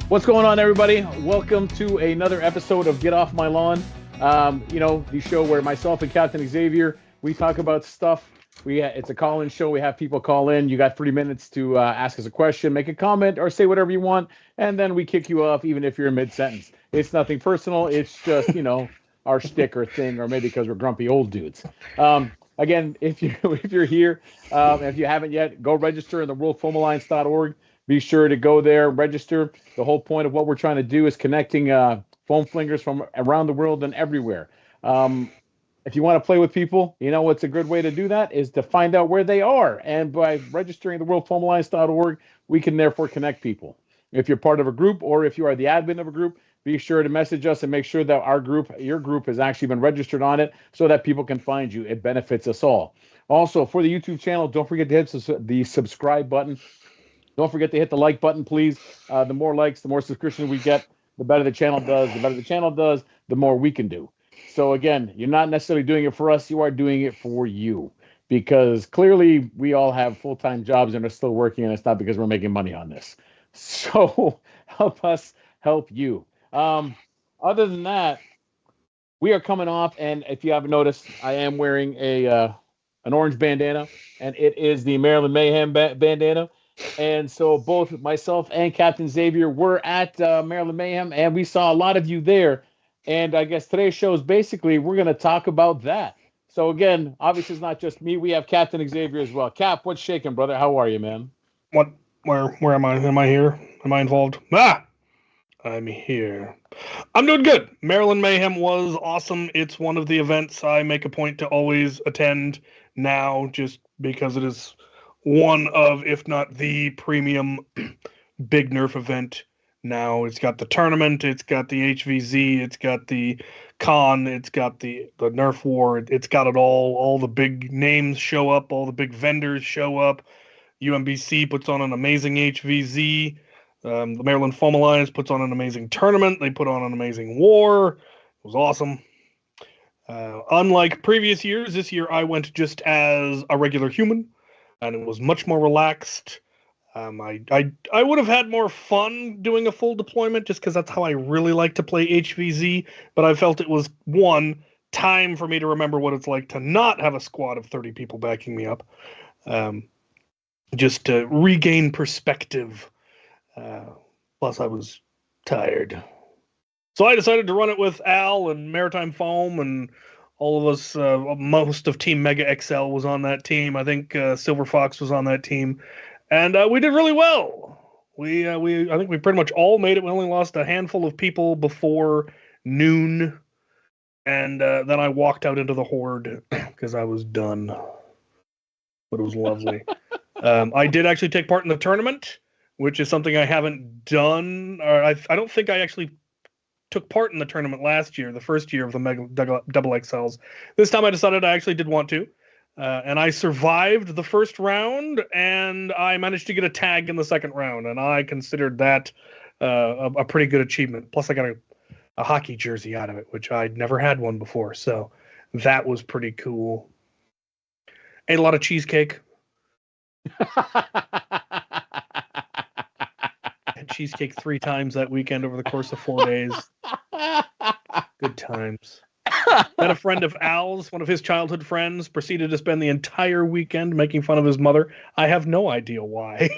What's going on, everybody? Welcome to another episode of Get Off My Lawn. The show where myself and Captain Xavier, we talk about stuff. It's a call-in show. We have people call in. You got 3 minutes to ask us a question, make a comment, or say whatever you want, and then we kick you off even if you're mid-sentence. It's nothing personal. It's just, our shtick or thing, or maybe because we're grumpy old dudes. Again, if you're here, if you haven't yet, go register in the worldfoamalliance.org. Be sure to go there, register. The whole point of what we're trying to do is connecting foam flingers from around the world and everywhere. If you want to play with people, what's a good way to do that is to find out where they are. And by registering the worldfoamalliance.org, we can therefore connect people. If you're part of a group or if you are the admin of a group, be sure to message us and make sure that your group has actually been registered on it so that people can find you. It benefits us all. Also, for the YouTube channel, don't forget to hit the subscribe button. Don't forget to hit the like button, please. The more likes, the more subscriptions we get, the better the channel does. The better the channel does, the more we can do. So again, you're not necessarily doing it for us. You are doing it for you. Because clearly we all have full-time jobs and are still working, and it's not because we're making money on this. So help us help you. Other than that, we are coming off, and if you haven't noticed, I am wearing an orange bandana, and it is the Maryland Mayhem bandana. And so both myself and Captain Xavier were at Maryland Mayhem, and we saw a lot of you there. And I guess today's show is basically we're going to talk about that. So again, obviously it's not just me. We have Captain Xavier as well. Cap, what's shaking, brother? How are you, man? What? Where am I? Am I here? Am I involved? I'm here. I'm doing good. Maryland Mayhem was awesome. It's one of the events I make a point to always attend now, just because it is one of, if not the premium big Nerf event now. It's got the tournament, it's got the HVZ, it's got the con, it's got the Nerf war, it's got it all. All the big names show up, all the big vendors show up. UMBC puts on an amazing HVZ. The Maryland Foam Alliance puts on an amazing tournament. They put on an amazing war. It was awesome. Unlike previous years, this year I went just as a regular human, and it was much more relaxed. I would have had more fun doing a full deployment just because that's how I really like to play HVZ, but I felt it was, one, time for me to remember what it's like to not have a squad of 30 people backing me up, just to regain perspective. Plus, I was tired. So I decided to run it with Al and Maritime Foam, and all of us, most of Team Mega XL was on that team. I think Silver Fox was on that team. And we did really well. I think we pretty much all made it. We only lost a handful of people before noon. And then I walked out into the horde because I was done. But it was lovely. I did actually take part in the tournament, which is something I haven't done. Or I don't think I actually took part in the tournament last year, the first year of the Mega Double XLs. This time I decided I actually did want to. And I survived the first round, and I managed to get a tag in the second round, and I considered that a pretty good achievement. Plus, I got a hockey jersey out of it, which I'd never had one before, so that was pretty cool. Ate a lot of cheesecake. Had cheesecake 3 times that weekend over the course of 4 days. Good times. Then a friend of Al's, one of his childhood friends, proceeded to spend the entire weekend making fun of his mother. I have no idea why.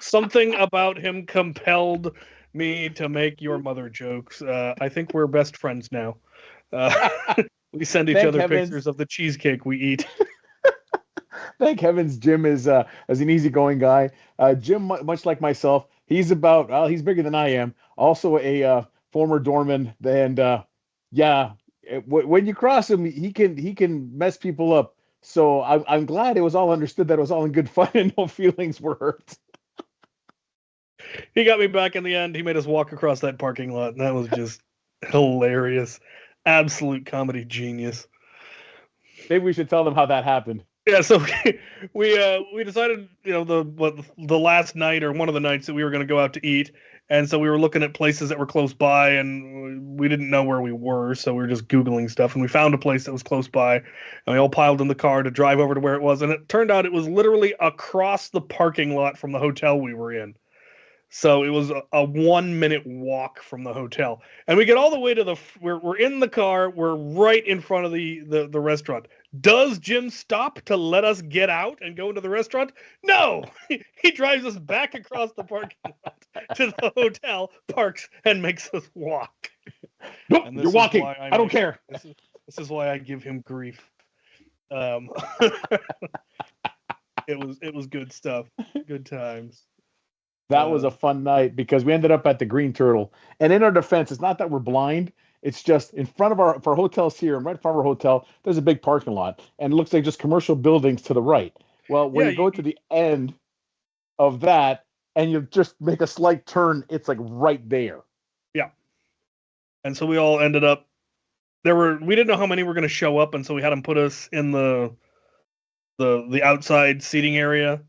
Something about him compelled me to make your mother jokes. I think we're best friends now. We send each other pictures of the cheesecake we eat. Thank heavens Jim is an easygoing guy. Jim, much like myself, he's bigger than I am. Also a former doorman, and when you cross him, he can mess people up. So I'm glad it was all understood that it was all in good fun and no feelings were hurt. He got me back in the end. He made us walk across that parking lot, and that was just hilarious. Absolute comedy genius. Maybe we should tell them how that happened. Yeah, so we decided, the last night or one of the nights that we were going to go out to eat, and so we were looking at places that were close by, and we didn't know where we were, so we were just Googling stuff, and we found a place that was close by, and we all piled in the car to drive over to where it was, and it turned out it was literally across the parking lot from the hotel we were in. So it was a 1 minute walk from the hotel, and we get all the way to we're in the car. We're right in front of the restaurant. Does Jim stop to let us get out and go into the restaurant? No, he drives us back across the parking lot to the hotel, parks, and makes us walk. Nope, you're walking. I don't care. This is why I give him grief. It was good stuff. Good times. That was a fun night because we ended up at the Green Turtle. And in our defense, it's not that we're blind. It's just in front of our hotels here and right in front of our hotel, there's a big parking lot. And it looks like just commercial buildings to the right. Well, when you go to the end of that and you just make a slight turn, it's like right there. Yeah. And so we all ended up, we didn't know how many were going to show up. And so we had them put us in the outside seating area.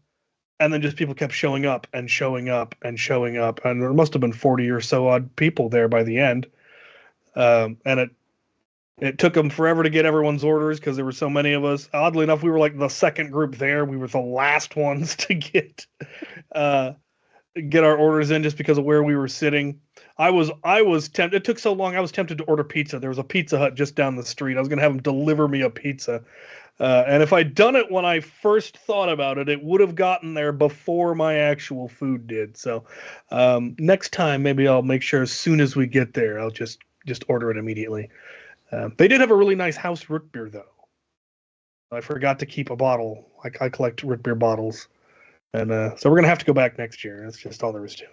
And then just people kept showing up and showing up and showing up. And there must have been 40 or so odd people there by the end. And it took them forever to get everyone's orders because there were so many of us. Oddly enough, we were like the second group there. We were the last ones to get our orders in just because of where we were sitting. I was tempted. It took so long. I was tempted to order pizza. There was a Pizza Hut just down the street. I was going to have them deliver me a pizza. And if I'd done it when I first thought about it, it would have gotten there before my actual food did. So next time, maybe I'll make sure as soon as we get there, I'll just order it immediately. They did have a really nice house root beer, though. I forgot to keep a bottle. I collect root beer bottles. And so we're going to have to go back next year. That's just all there is to it.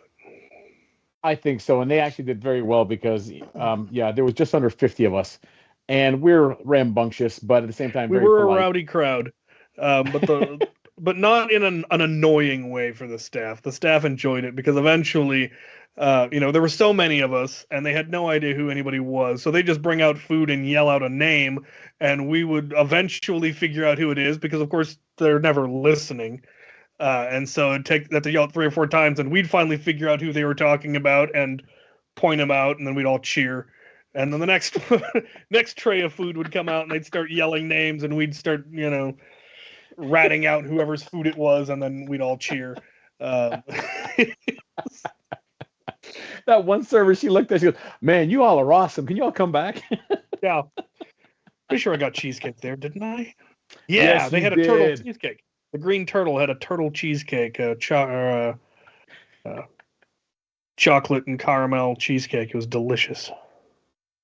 I think so. And they actually did very well because, there was just under 50 of us. And we're rambunctious, but at the same time, we very were polite. A rowdy crowd, but not in an annoying way for the staff. The staff enjoyed it because eventually, there were so many of us, and they had no idea who anybody was. So they just bring out food and yell out a name, and we would eventually figure out who it is because, of course, they're never listening. And so it'd take that to yell 3 or 4 times, and we'd finally figure out who they were talking about and point them out, and then we'd all cheer. And then the next tray of food would come out, and they'd start yelling names, and we'd start, ratting out whoever's food it was, and then we'd all cheer. That one server, she looked at, she goes, "Man, you all are awesome. Can you all come back?" Yeah, pretty sure I got cheesecake there, didn't I? Yeah, yes, they had a turtle cheesecake. The Green Turtle had a turtle cheesecake, chocolate and caramel cheesecake. It was delicious.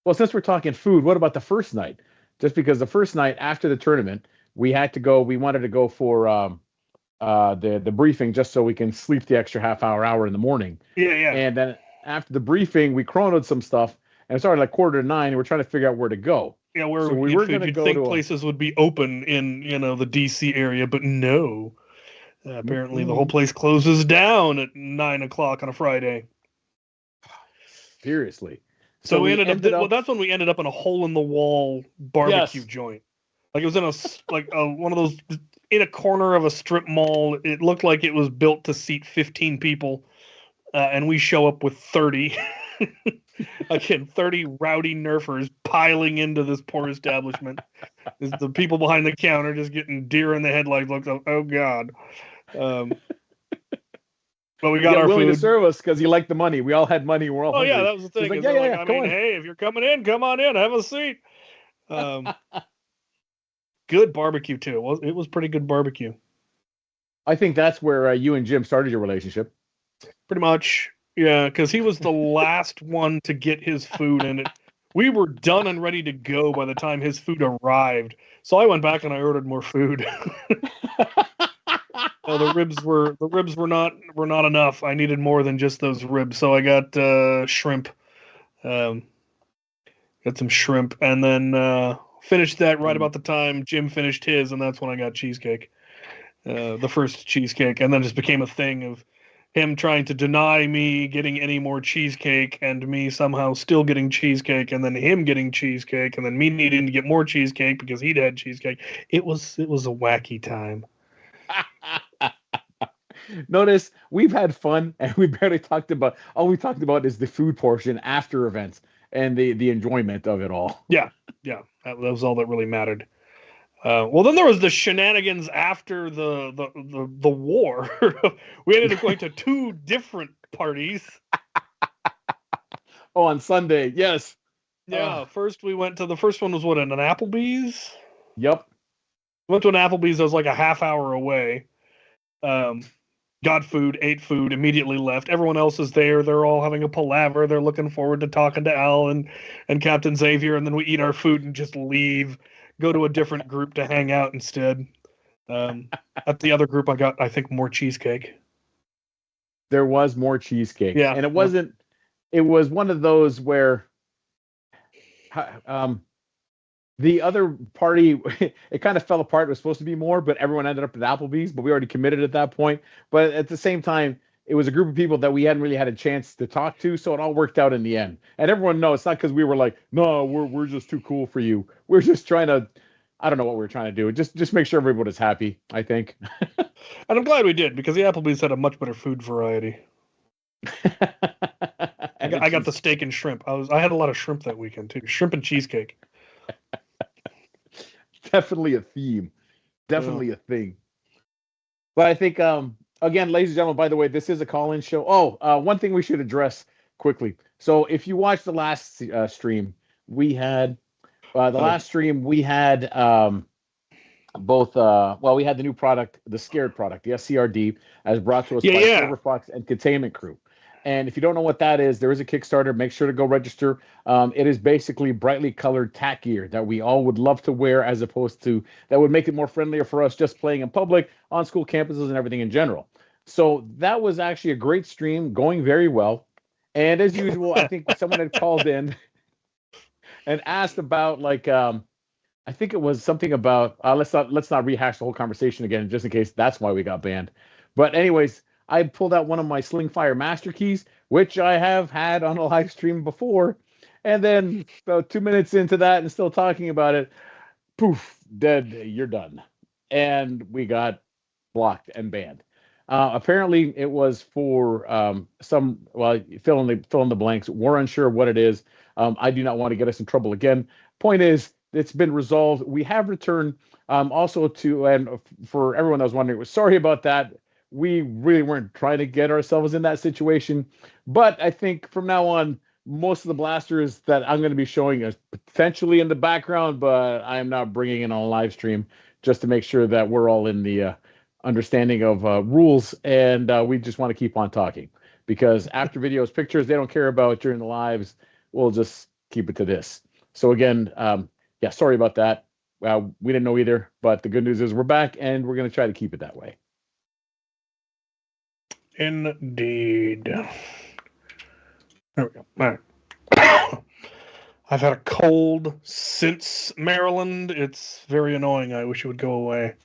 Well, since we're talking food, what about the first night? Just because the first night after the tournament, we wanted to go for the briefing just so we can sleep the extra hour in the morning. Yeah. And then after the briefing, we chronoed some stuff and it started like 8:45, and we're trying to figure out where to go. Yeah, where we were going to go think places would be open in, the DC area, but no. Apparently the whole place closes down at 9:00 on a Friday. Seriously. So we ended up. Well, that's when we ended up in a hole-in-the-wall barbecue joint. Like it was in one of those in a corner of a strip mall. It looked like it was built to seat 15 people, and we show up with 30. Again, 30 rowdy nerfers piling into this poor establishment. The people behind the counter just getting deer in the headlights. Looks like, oh god. But we got our willing food. to serve us because he liked the money. We all had money. We're all hungry. Yeah, that was the thing. Like, hey, if you're coming in, come on in, have a seat. Good barbecue too. It was pretty good barbecue. I think that's where you and Jim started your relationship. Pretty much, yeah, because he was the last one to get his food, and we were done and ready to go by the time his food arrived. So I went back and I ordered more food. The ribs were not enough. I needed more than just those ribs, so I got shrimp. Got some shrimp, and then finished that right about the time Jim finished his, and that's when I got cheesecake, the first cheesecake, and then just became a thing of him trying to deny me getting any more cheesecake and me somehow still getting cheesecake and then him getting cheesecake and then me needing to get more cheesecake because he'd had cheesecake. It was a wacky time. Notice we've had fun and we barely talked about all we talked about is the food portion after events and the enjoyment of it all. Yeah, that was all that really mattered. Well, then there was the shenanigans after the war. We ended up going to two different parties. Oh, on Sunday, yes. Yeah, first we went to the first one was what, in an Applebee's? Yep. Went to an Applebee's that was like a half hour away. Got food, ate food, immediately left. Everyone else is there. They're all having a palaver. They're looking forward to talking to Al and Captain Xavier, and then we eat our food and just leave. Go to a different group to hang out instead. At the other group, I got, I think, more cheesecake. There was more cheesecake. Yeah. And it wasn't, it was one of those where the other party, it kind of fell apart. It was supposed to be more, but everyone ended up at Applebee's, but we already committed at that point. But at the same time, it was a group of people that we hadn't really had a chance to talk to, so it all worked out in the end. And everyone knows it's not because we were like, no, we're just too cool for you. We're just trying to, I don't know what we were trying to do. Just make sure everyone is happy, I think. And I'm glad we did, because the Applebee's had a much better food variety. I got the steak and shrimp. I had a lot of shrimp that weekend too. Shrimp and cheesecake. Definitely a theme. Definitely a thing. But I think again, ladies and gentlemen, by the way, this is a call-in show. Oh, one thing we should address quickly. So if you watched the last stream, we had last stream we had both we had the new product, the Scared product, the SCRD, as brought to us by Silverfox and Containment Crew. And if you don't know what that is, there is a Kickstarter. Make sure to go register. It is basically brightly colored tack gear that we all would love to wear, as opposed to that would make it more friendlier for us just playing in public, on school campuses, and everything in general. So that was actually a great stream, going very well. And as usual, I think someone had called in and asked about I think it was something about let's not rehash the whole conversation again, just in case that's why we got banned. But anyways, I pulled out one of my Sling Fire Master Keys, which I have had on a live stream before, and then about 2 minutes into that and still talking about it, poof, dead, you're done. And we got blocked and banned. Apparently it was for fill in the blanks. We're unsure what it is. I do not want to get us in trouble again. Point is, it's been resolved. We have returned also to, and for everyone that was wondering, sorry about that. We really weren't trying to get ourselves in that situation. But I think from now on, most of the blasters that I'm going to be showing are potentially in the background, but I am not bringing in on a live stream, just to make sure that we're all in the understanding of rules. And we just want to keep on talking, because after videos, pictures, they don't care about during the lives. We'll just keep it to this. So again, sorry about that. We didn't know either, but the good news is we're back, and we're going to try to keep it that way. Indeed. There we go. All right. I've had a cold since Maryland. It's very annoying. I wish it would go away.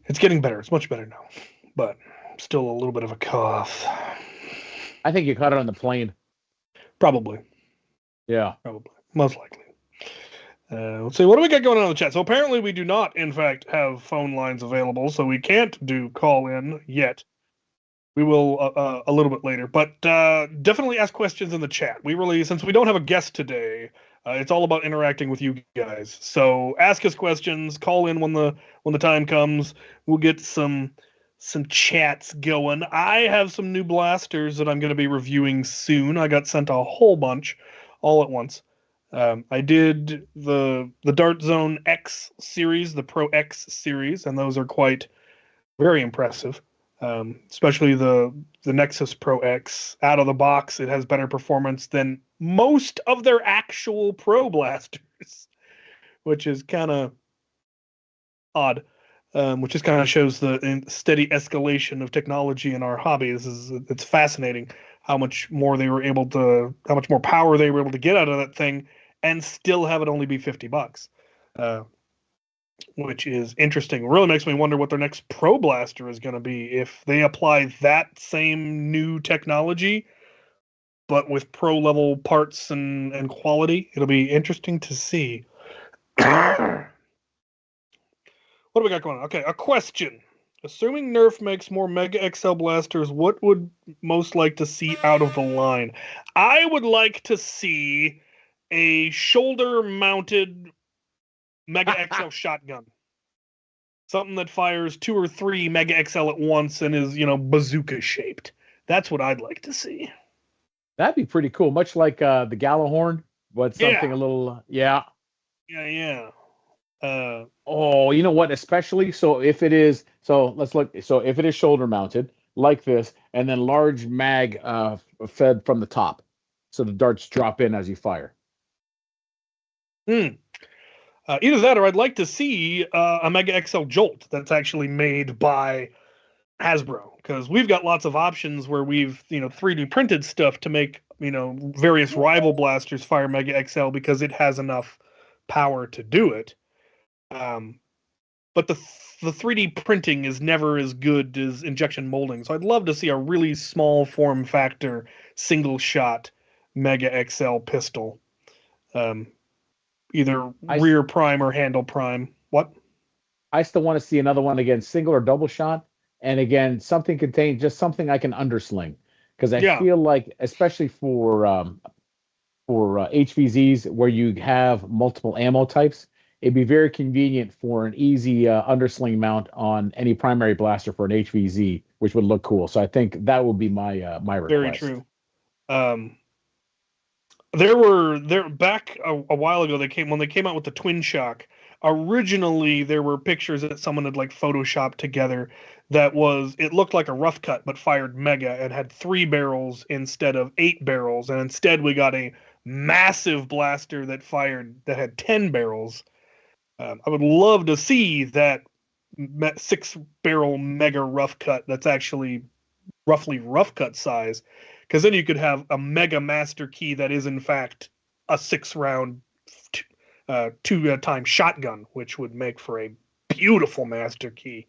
It's getting better. It's much better now, but still a little bit of a cough. I think you caught it on the plane. Probably. Yeah. Probably. Most likely. Let's see. What do we got going on in the chat? So apparently we do not, in fact, have phone lines available, so we can't do call-in yet. We will a little bit later, but definitely ask questions in the chat. Since we don't have a guest today, it's all about interacting with you guys. So ask us questions, call in when the time comes. We'll get some chats going. I have some new blasters that I'm going to be reviewing soon. I got sent a whole bunch all at once. I did the Dart Zone X series, the Pro X series, and those are quite very impressive. Especially the Nexus Pro X. Out of the box, it has better performance than most of their actual Pro blasters, which is kind of odd. Which just kind of shows the steady escalation of technology in our hobby. It's fascinating how much more power they were able to get out of that thing, and still have it only be $50. which is interesting. Really makes me wonder what their next Pro Blaster is going to be if they apply that same new technology, but with pro level parts and quality. It'll be interesting to see. What do we got going on? Okay, a question. Assuming Nerf makes more Mega XL blasters, what would most like to see out of the line? I would like to see a shoulder-mounted Mega XL shotgun. Something that fires 2 or 3 Mega XL at once and is, bazooka shaped. That's what I'd like to see. That'd be pretty cool. Much like the Gallahorn, but something Yeah. a little, yeah. Yeah. Oh, you know what? Especially so if it is, so let's look. So if it is shoulder mounted like this, and then large mag fed from the top, so the darts drop in as you fire. Either that, or I'd like to see a Mega XL Jolt that's actually made by Hasbro, because we've got lots of options where we've 3D printed stuff to make various rival blasters fire Mega XL because it has enough power to do it. But the 3D printing is never as good as injection molding. So I'd love to see a really small form factor single shot Mega XL pistol. Either rear prime or handle prime. What? I still want to see another one again, single or double shot, and again something contained, just something I can undersling, because I feel like, especially for HVZs where you have multiple ammo types, it'd be very convenient for an easy undersling mount on any primary blaster for an HVZ, which would look cool. So I think that would be my request. Very true. There back a while ago. When they came out with the Twin Shock. Originally, there were pictures that someone had photoshopped together. It looked like a rough cut, but fired mega and had 3 barrels instead of 8 barrels. And instead, we got a massive blaster that had 10 barrels. I would love to see that 6-barrel mega rough cut that's actually roughly rough cut size, because then you could have a mega master key that is in fact a 6-round 2-time shotgun, which would make for a beautiful master key.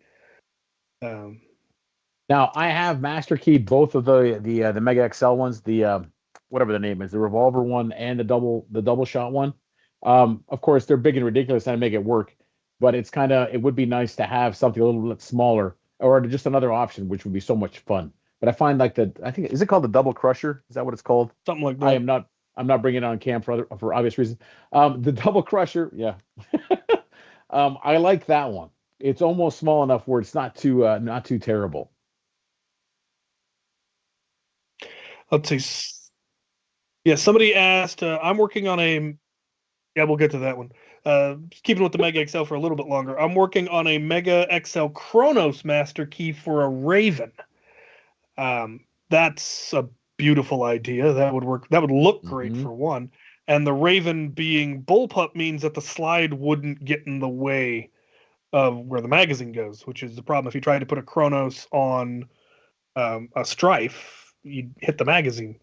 Now I have master key both of the Mega XL ones, the whatever the name is, the revolver one and the double shot one. Of course, they're big and ridiculous and I make it work, but it would be nice to have something a little bit smaller or just another option, which would be so much fun. But I find I think, is it called the Double Crusher? Is that what it's called? Something like that. I'm not bringing it on cam for obvious reasons. The Double Crusher, yeah. I like that one. It's almost small enough where it's not too terrible. Let's see. Yeah, somebody asked. I'm working on a. Yeah, we'll get to that one. Keeping with the Mega XL for a little bit longer. I'm working on a Mega XL Chronos Master Key for a Raven. That's a beautiful idea. That would work. That would look great for one. And the Raven being bullpup means that the slide wouldn't get in the way of where the magazine goes, which is the problem. If you try to put a Chronos on a Strife, you'd hit the magazine.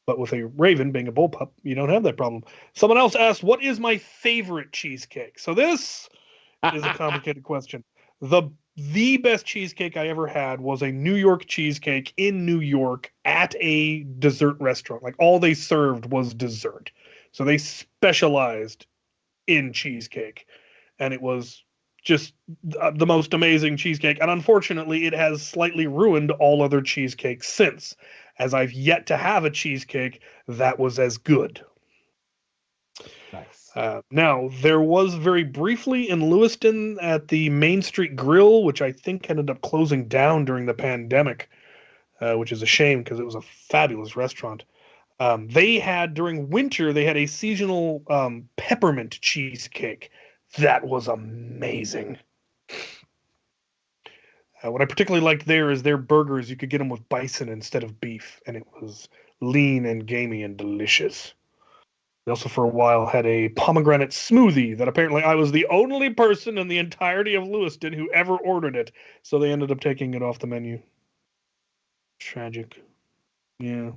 But with a Raven being a bullpup, you don't have that problem. Someone else asked, what is my favorite cheesecake? So this is a complicated question. The best cheesecake I ever had was a New York cheesecake in New York at a dessert restaurant. All they served was dessert. So they specialized in cheesecake. And it was just the most amazing cheesecake. And unfortunately, it has slightly ruined all other cheesecakes since, as I've yet to have a cheesecake that was as good. Nice. Now, there was very briefly in Lewiston at the Main Street Grill, which I think ended up closing down during the pandemic, which is a shame because it was a fabulous restaurant. During winter, they had a seasonal peppermint cheesecake. That was amazing. What I particularly liked there is their burgers. You could get them with bison instead of beef, and it was lean and gamey and delicious. They also, for a while, had a pomegranate smoothie that apparently I was the only person in the entirety of Lewiston who ever ordered it, so they ended up taking it off the menu. Tragic. Yeah.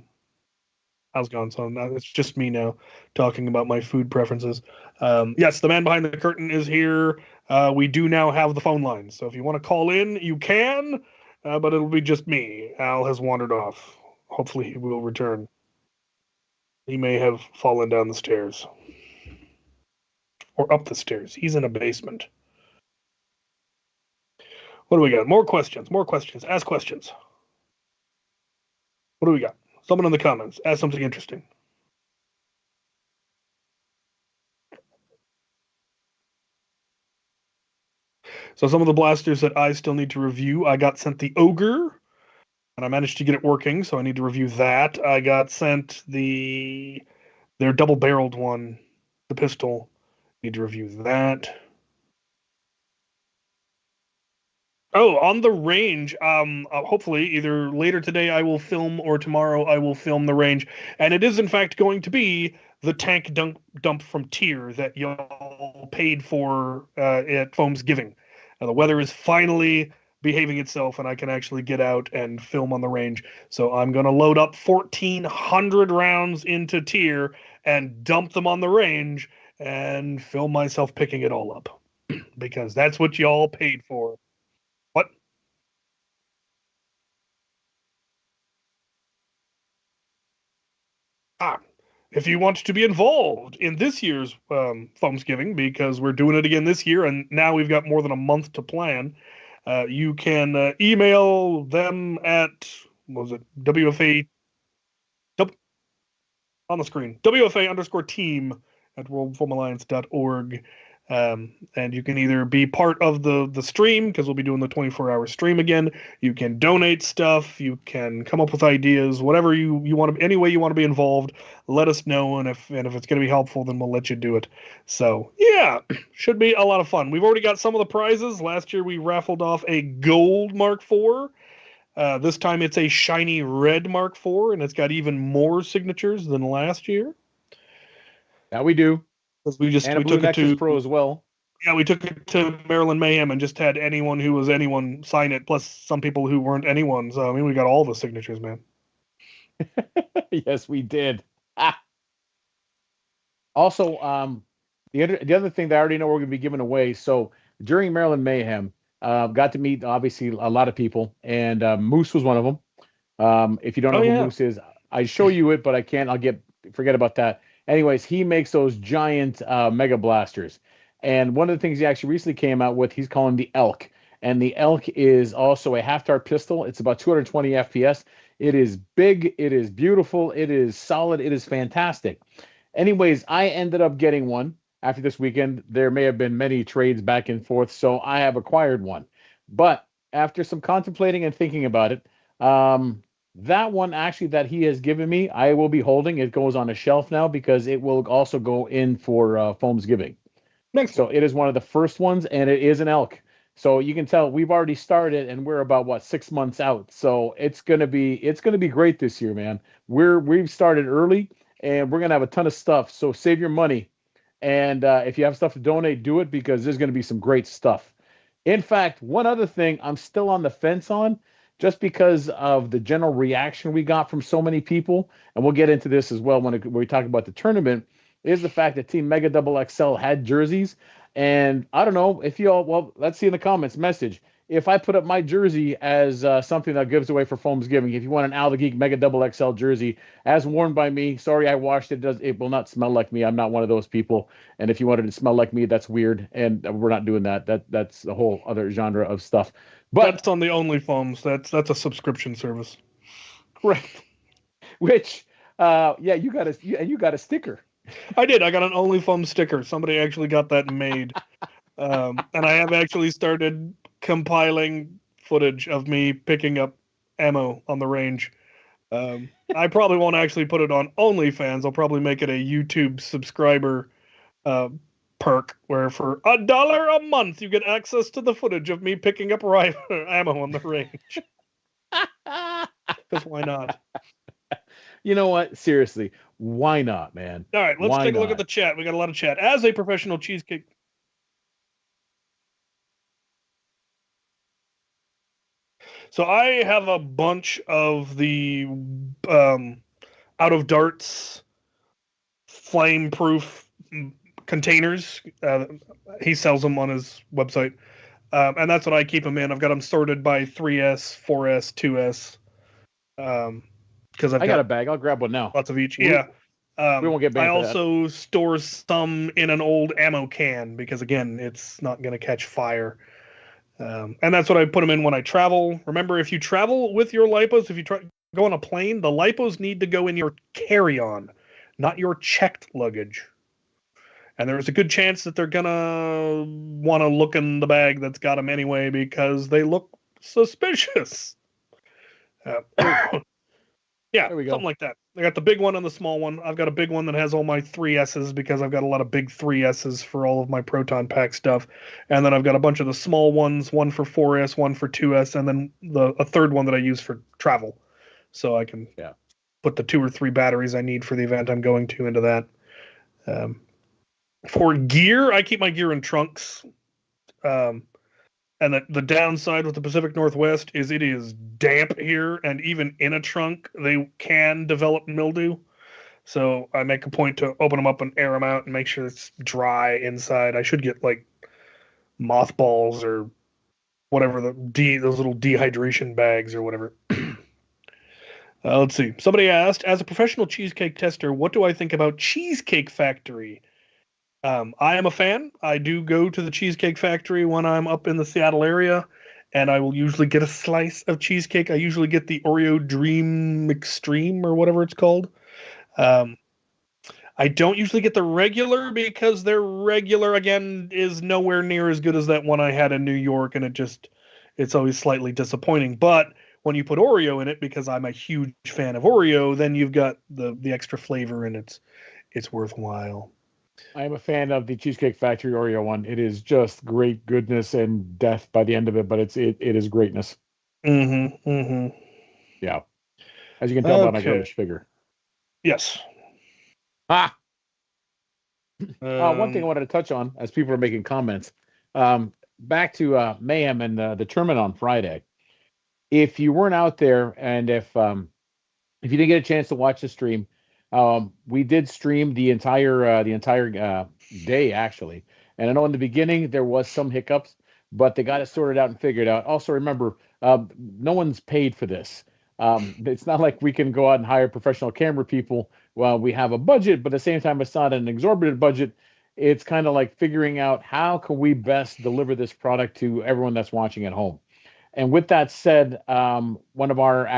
I was gone, so now it's just me now talking about my food preferences. Yes, the man behind the curtain is here. we do now have the phone lines. So if you want to call in, you can, but it'll be just me. Al has wandered off. Hopefully he will return. He may have fallen down the stairs. Or up the stairs. He's in a basement. What do we got? More questions. More questions. Ask questions. What do we got? Someone in the comments. Ask something interesting. So some of the blasters that I still need to review, I got sent the Ogre, and I managed to get it working, so I need to review that. I got sent their double-barreled one, the pistol. Need to review that. Oh, on the range, hopefully either later today I will film or tomorrow I will film the range, and it is in fact going to be the tank dump from Tier that y'all paid for at Foam's Giving. The weather is finally behaving itself, and I can actually get out and film on the range. So I'm going to load up 1,400 rounds into Tier and dump them on the range and film myself picking it all up because that's what y'all paid for. What? Ah, if you want to be involved in this year's Thumbsgiving, because we're doing it again this year, and now we've got more than a month to plan, you can email them at, what was it, WFA, on the screen, WFA_team at worldfoamalliance.org. And you can either be part of the stream, because we'll be doing the 24-hour stream again. You can donate stuff. You can come up with ideas, whatever you want to, any way you want to be involved. Let us know, and if it's going to be helpful, then we'll let you do it. So yeah, should be a lot of fun. We've already got some of the prizes. Last year we raffled off a gold Mark IV. This time it's a shiny red Mark IV, and it's got even more signatures than last year. Now we do. We we took it to Pro as well. Yeah, we took it to Maryland Mayhem and just had anyone who was anyone sign it, plus some people who weren't anyone. So I mean, we got all the signatures, man. Yes, we did. Also, the other thing that I already know we're going to be giving away. So during Maryland Mayhem, got to meet obviously a lot of people, and Moose was one of them. If you don't know who Moose is, I show you it, but I can't. Forget about that. Anyways, he makes those giant mega blasters. And one of the things he actually recently came out with, he's calling the Elk. And the Elk is also a half-dart pistol. It's about 220 FPS. It is big. It is beautiful. It is solid. It is fantastic. Anyways, I ended up getting one after this weekend. There may have been many trades back and forth, so I have acquired one. But after some contemplating and thinking about it, that one actually that he has given me, I will be holding. It goes on a shelf now because it will also go in for Foam's Giving. So it is one of the first ones, and it is an Elk. So you can tell we've already started, and we're about 6 months out. So it's gonna be great this year, man. We've started early, and we're gonna have a ton of stuff. So save your money, and if you have stuff to donate, do it because there's gonna be some great stuff. In fact, one other thing I'm still on the fence on, just because of the general reaction we got from so many people, and we'll get into this as well when we talk about the tournament, is the fact that Team Mega Double XL had jerseys. And I don't know if you all, well, let's see in the comments message. If I put up my jersey as something that gives away for Foam's Giving, if you want an Al the Geek Mega Double XL jersey, as worn by me, sorry I washed it. It will not smell like me. I'm not one of those people. And if you wanted to smell like me, that's weird. And we're not doing that. That's a whole other genre of stuff. But that's on the OnlyFoams. That's a subscription service. Correct. Which, yeah, you got a sticker. I did. I got an OnlyFoam sticker. Somebody actually got that made. And I have actually started compiling footage of me picking up ammo on the range. I probably won't actually put it on OnlyFans. I'll probably make it a YouTube subscriber perk where for $1 a month you get access to the footage of me picking up ammo on the range. Because why not? You know what? Seriously, why not, man? All right, let's take a look at the chat. We got a lot of chat. As a professional cheesecake. So I have a bunch of the out of darts flame proof containers. He sells them on his website. And that's what I keep them in. I've got them sorted by 3S, 4S, 2S. Because I got a bag. I'll grab one now. lots of each. Yeah. We won't get I banned for that. also store some in an old ammo can because, again, it's not going to catch fire. And that's what I put them in when I travel. Remember, if you travel with your lipos, if you go on a plane, the lipos need to go in your carry-on, not your checked luggage. And there's a good chance that they're gonna want to look in the bag that's got them anyway because they look suspicious. Yeah, There we go. something like that. I got the big one and the small one. I've got a big one that has all my 3S's because I've got a lot of big 3S's for all of my proton pack stuff. And then I've got a bunch of the small ones, one for 4S, one for 2S, and then a third one that I use for travel. So I can put the 2 or 3 batteries I need for the event I'm going to into that. For gear, I keep my gear in trunks. And the downside with the Pacific Northwest is it is damp here, and even in a trunk, they can develop mildew. So I make a point to open them up and air them out and make sure it's dry inside. I should get like mothballs or whatever, those little dehydration bags or whatever. Let's see. Somebody asked, as a professional cheesecake tester, what do I think about Cheesecake Factory? I am a fan. I do go to the Cheesecake Factory when I'm up in the Seattle area, and I will usually get a slice of cheesecake. I usually get the Oreo Dream Extreme or whatever it's called. I don't usually get the regular because their regular, again, is nowhere near as good as that one I had in New York, and it's always slightly disappointing. But when you put Oreo in it, because I'm a huge fan of Oreo, then you've got the extra flavor, and it's worthwhile. I am a fan of the Cheesecake Factory Oreo one. It is just great goodness and death by the end of it, but it is greatness. Mm-hmm. Mm-hmm. Yeah. As you can tell by my garbage figure. Yes. One thing I wanted to touch on as people are making comments. Back to Mayhem and the tournament on Friday. If you weren't out there and if you didn't get a chance to watch the stream, we did stream the entire day actually, and I know in the beginning there was some hiccups, but they got it sorted out and figured out. Also, remember, no one's paid for this. It's not like we can go out and hire professional camera people. Well, we have a budget, but at the same time, it's not an exorbitant budget. It's kind of like figuring out how can we best deliver this product to everyone that's watching at home. And with that said, one of our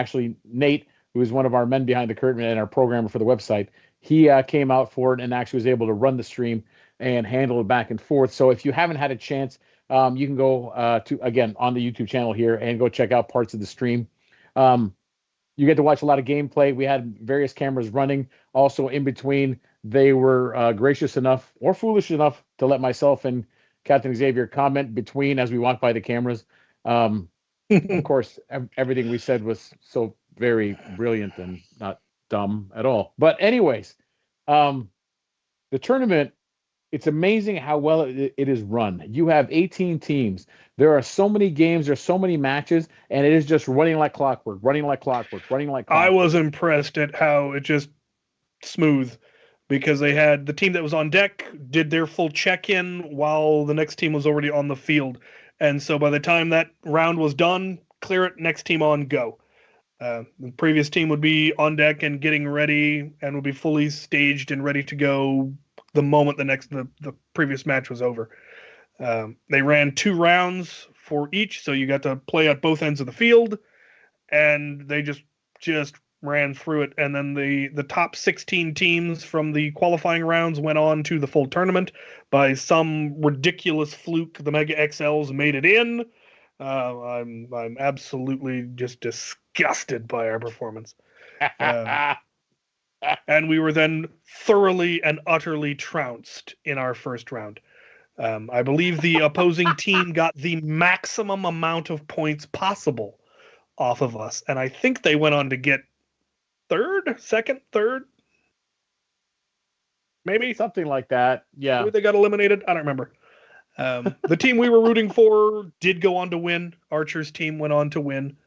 Nate, who is one of our men behind the curtain and our programmer for the website, he came out for it and actually was able to run the stream and handle it back and forth. So if you haven't had a chance, you can go to, again, on the YouTube channel here and go check out parts of the stream. You get to watch a lot of gameplay. We had various cameras running. Also in between, they were gracious enough or foolish enough to let myself and Captain Xavier comment between as we walked by the cameras. Of course, everything we said was so very brilliant and not dumb at all. But anyways, the tournament, it's amazing how well it is run. You have 18 teams. There are so many games, there's so many matches, and it is just running like clockwork, running like clockwork, running like clockwork. I was impressed at how it just smooth, because they had the team that was on deck did their full check-in while the next team was already on the field. And so by the time that round was done, clear it, next team on, go. The previous team would be on deck and getting ready and would be fully staged and ready to go the moment the previous match was over. They ran 2 rounds for each, so you got to play at both ends of the field, and they just ran through it. And then the top 16 teams from the qualifying rounds went on to the full tournament. By some ridiculous fluke, the Mega XLs made it in. I'm absolutely just disgusted by our performance. And we were then thoroughly and utterly trounced in our first round. I believe the opposing team got the maximum amount of points possible off of us, and I think they went on to get third, maybe something like that. Yeah, maybe they got eliminated. I don't remember. The team we were rooting for did go on to win. Archer's team went on to win,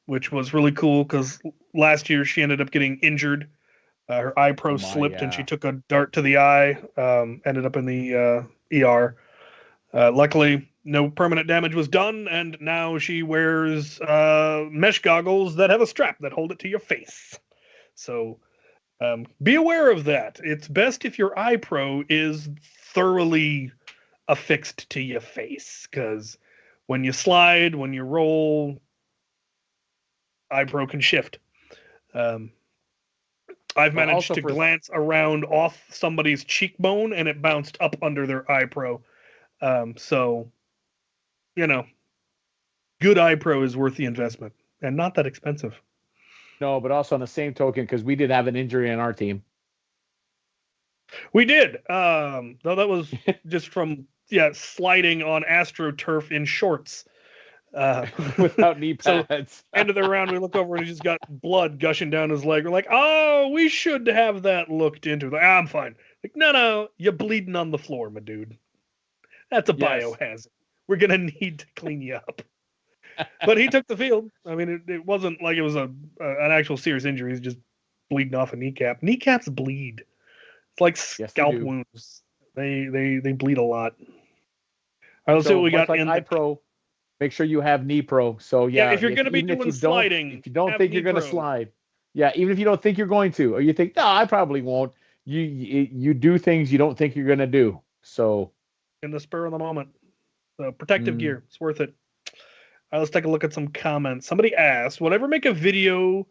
which was really cool because last year she ended up getting injured Her eye pro slipped and she took a dart to the eye. Ended up in the ER. Luckily, no permanent damage was done, and now she wears mesh goggles that have a strap that hold it to your face. So be aware of that. It's best if your eye pro is thoroughly affixed to your face, because when you slide, when you roll, eye pro can shift. I've managed to glance around off somebody's cheekbone and it bounced up under their eye pro. So, good eye pro is worth the investment and not that expensive. No, but also on the same token, because we did have an injury on our team. We did. Though that was just from sliding on AstroTurf in shorts. Without knee pads. So, end of the round, we look over and he just got blood gushing down his leg. We're like, oh, we should have that looked into. Like, I'm fine. Like, no, you're bleeding on the floor, my dude. That's a biohazard. We're going to need to clean you up. But he took the field. I mean, it wasn't like it was an actual serious injury. He's just bleeding off a kneecap. Kneecaps bleed. It's like scalp wounds. They bleed a lot. All right, let's see what we got in eye pro. Make sure you have knee pro. So if you're going to be doing sliding, if you don't think you're going to slide, even if you don't think you're going to, or you think, no, I probably won't. You do things you don't think you're going to do. So in the spur of the moment, protective gear, it's worth it. All right, let's take a look at some comments. Somebody asked, would I ever make a video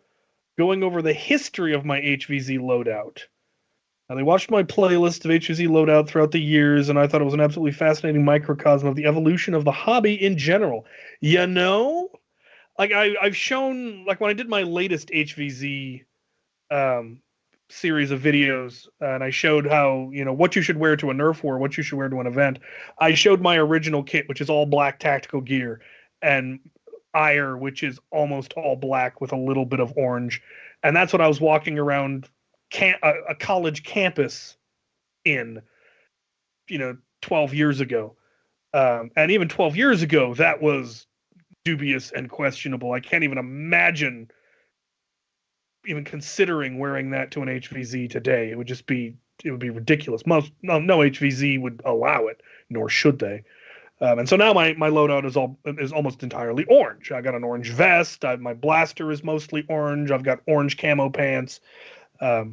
going over the history of my HVZ loadout? Now, they watched my playlist of HVZ loadout throughout the years, and I thought it was an absolutely fascinating microcosm of the evolution of the hobby in general. Like I've shown, like when I did my latest HVZ series of videos, and I showed how, what you should wear to a Nerf war, what you should wear to an event. I showed my original kit, which is all black tactical gear, and Ire, which is almost all black with a little bit of orange. And that's what I was walking around a college campus in, 12 years ago. And even 12 years ago, that was dubious and questionable. I can't even imagine even considering wearing that to an HVZ today. It would be ridiculous. No HVZ would allow it, nor should they. And so now my loadout is almost entirely orange. I got an orange vest. My blaster is mostly orange. I've got orange camo pants. But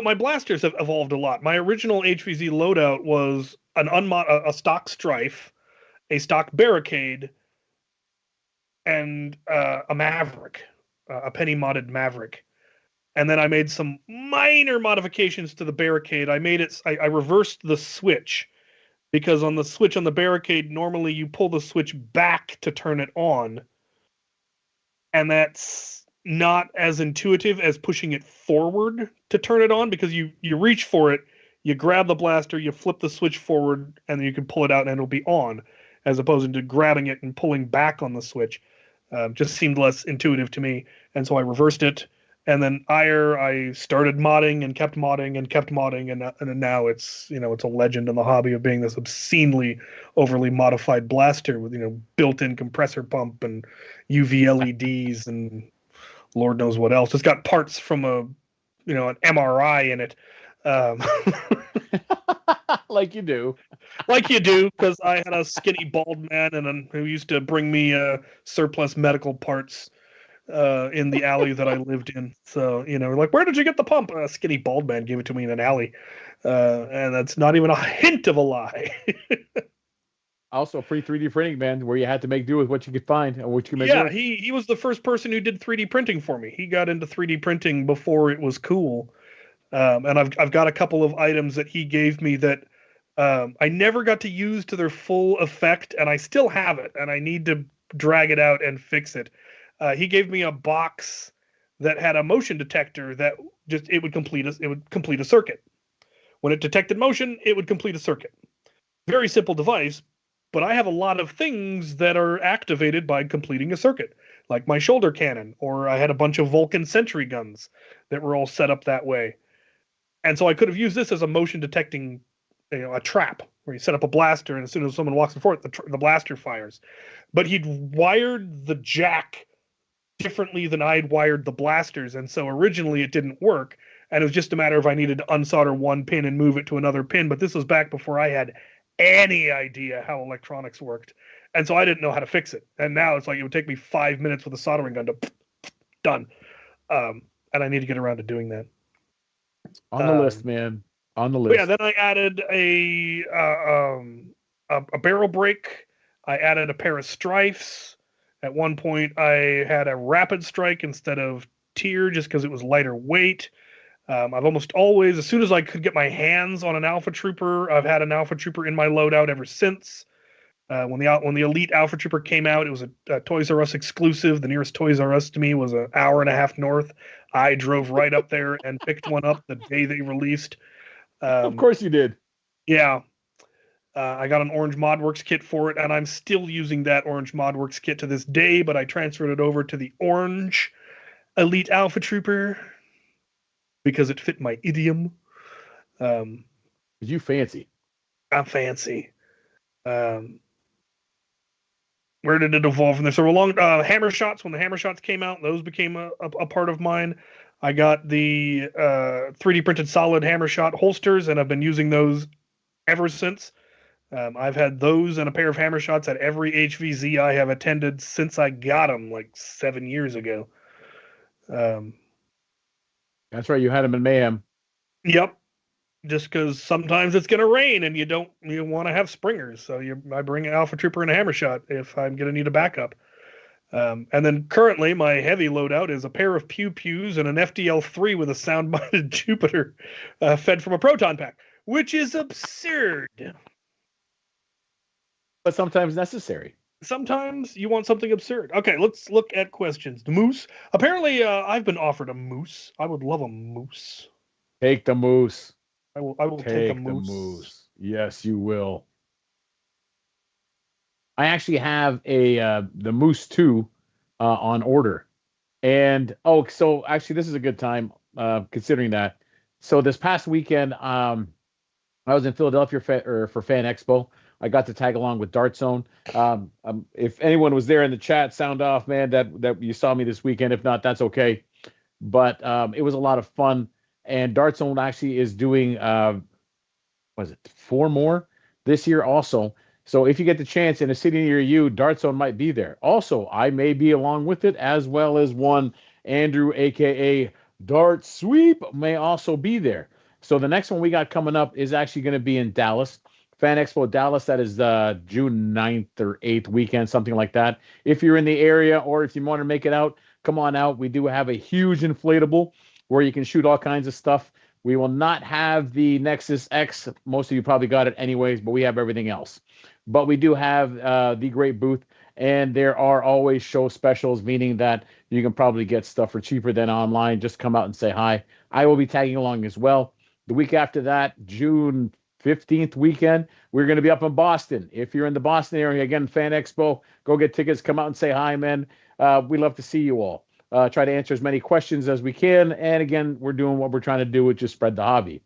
my blasters have evolved a lot. My original HVZ loadout was a stock Strife, a stock Barricade, and a Maverick, a penny modded Maverick. And then I made some minor modifications to the Barricade. I reversed the switch, because on the switch on the Barricade, normally you pull the switch back to turn it on. And that's not as intuitive as pushing it forward to turn it on, because you reach for it, you grab the blaster, you flip the switch forward, and then you can pull it out and it'll be on, as opposed to grabbing it and pulling back on the switch. Just seemed less intuitive to me. And so I reversed it. And then I started modding and kept modding and kept modding, and now it's a legend in the hobby of being this obscenely overly modified blaster with built-in compressor pump and UV LEDs and Lord knows what else. It's got parts from an MRI in it. Like you do, because I had a skinny bald man who used to bring me surplus medical parts in the alley that I lived in. So, like, where did you get the pump? A skinny bald man gave it to me in an alley. And that's not even a hint of a lie. Also, free 3D printing, man, where you had to make do with what you could find and what you could make work. He was the first person who did 3D printing for me. He got into 3D printing before it was cool. And I've got a couple of items that he gave me that I never got to use to their full effect, and I still have it, and I need to drag it out and fix it. He gave me a box that had a motion detector that it would complete a circuit. When it detected motion, it would complete a circuit. Very simple device, but I have a lot of things that are activated by completing a circuit, like my shoulder cannon, or I had a bunch of Vulcan sentry guns that were all set up that way. And so I could have used this as a motion detecting, a trap, where you set up a blaster, and as soon as someone walks before it, the blaster fires. But he'd wired the jack differently than I'd wired the blasters, and so originally it didn't work, and it was just a matter of I needed to unsolder one pin and move it to another pin. But this was back before I had any idea how electronics worked, and so I didn't know how to fix it. And now it's like it would take me 5 minutes with a soldering gun to done, and I need to get around to doing that. On the list, man. On the list. Yeah, then I added a barrel brake. I added a pair of strifes. At one point, I had a rapid strike instead of tier just because it was lighter weight. I've almost always, as soon as I could get my hands on an Alpha Trooper, I've had an Alpha Trooper in my loadout ever since. When the Elite Alpha Trooper came out, it was a Toys R Us exclusive. The nearest Toys R Us to me was an hour and a half north. I drove right up there and picked one up the day they released. Of course you did. Yeah. I got an Orange ModWorks kit for it, and I'm still using that Orange ModWorks kit to this day, but I transferred it over to the Orange Elite Alpha Trooper because it fit my idiom. You fancy. I'm fancy. Where did it evolve from there? So along hammer shots, when the hammer shots came out, those became a part of mine. I got the 3D printed solid hammer shot holsters, and I've been using those ever since. I've had those and a pair of hammer shots at every HVZ I have attended since I got them like 7 years ago. That's right. You had them in Mayhem. Yep. Just because sometimes it's going to rain and you want to have springers. So I bring an Alpha Trooper and a hammer shot if I'm going to need a backup. And then currently my heavy loadout is a pair of Pew Pews and an FDL3 with a sound-mounted Jupiter fed from a proton pack, which is absurd. But sometimes necessary. Sometimes you want something absurd. Okay, let's look at questions. The moose. Apparently, I've been offered a moose. I would love a moose. Take the moose. I will take a moose. The moose. Yes, you will. I actually have the Moose 2 on order. And so actually this is a good time considering that. So this past weekend, I was in Philadelphia for Fan Expo. I got to tag along with Dart Zone. If anyone was there in the chat, sound off, man, that you saw me this weekend. If not, that's okay. But it was a lot of fun. And Dart Zone actually is doing, 4 more this year also. So if you get the chance in a city near you, Dart Zone might be there. Also, I may be along with it, as well as one Andrew, a.k.a. Dart Sweep, may also be there. So the next one we got coming up is actually going to be in Dallas. Fan Expo Dallas, that is June 9th or 8th weekend, something like that. If you're in the area or if you want to make it out, come on out. We do have a huge inflatable where you can shoot all kinds of stuff. We will not have the Nexus X. Most of you probably got it anyways, but we have everything else. But we do have the great booth, and there are always show specials, meaning that you can probably get stuff for cheaper than online. Just come out and say hi. I will be tagging along as well. The week after that, June 15th weekend, we're going to be up in Boston. If you're in the Boston area, again, Fan Expo, go get tickets, come out and say hi, man. We love to see you all. Try to answer as many questions as we can. And again, we're doing what we're trying to do, which is spread the hobby.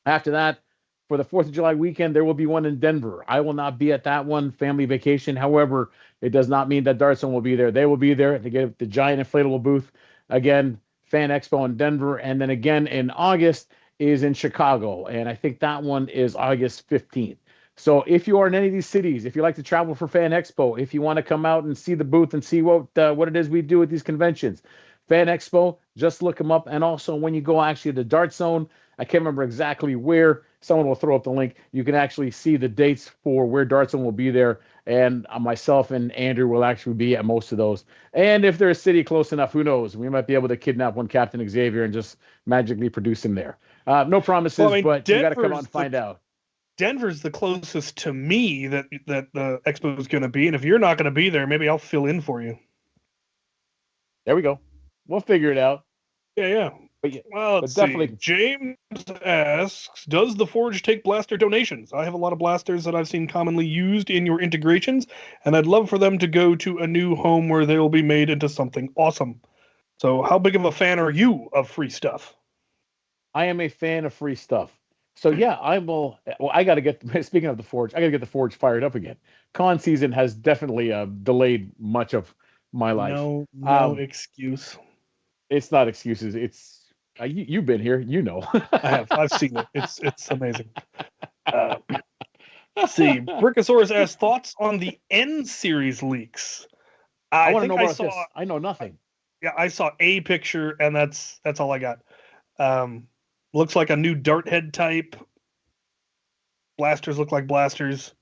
After that, for the 4th of July weekend, there will be one in Denver. I will not be at that one, family vacation. However, it does not mean that Dart Zone will be there. They will be there to get the giant inflatable booth. Again, Fan Expo in Denver. And then again in August is in Chicago. And I think that one is August 15th. So if you are in any of these cities, if you like to travel for Fan Expo, if you want to come out and see the booth and see what it is we do at these conventions, Fan Expo, just look them up. And also when you go actually to Dart Zone, I can't remember exactly where. Someone will throw up the link. You can actually see the dates for where Dart Zone will be there. And myself and Andrew will actually be at most of those. And if there's a city close enough, who knows? We might be able to kidnap one Captain Xavier and just magically produce him there. No promises, well, I mean, but you got to come out and find out. Denver's the closest to me that the expo is going to be. And if you're not going to be there, maybe I'll fill in for you. There we go. We'll figure it out. Yeah. Well, let's definitely see. James asks, does the Forge take blaster donations? I have a lot of blasters that I've seen commonly used in your integrations, and I'd love for them to go to a new home where they'll be made into something awesome. So how big of a fan are you of free stuff? I am a fan of free stuff. So yeah, I will. Well, I got to get, speaking of the Forge, I got to get the Forge fired up again. Con season has definitely delayed much of my life. No excuse. It's not excuses. It's you've been here. You know. I have. I've seen it. It's amazing. Let's see. Brickosaurus asked thoughts on the N series leaks. I want to think know I about saw. this. I know nothing. Yeah, I saw a picture, and that's all I got. Looks like a new dart head type. Blasters look like blasters.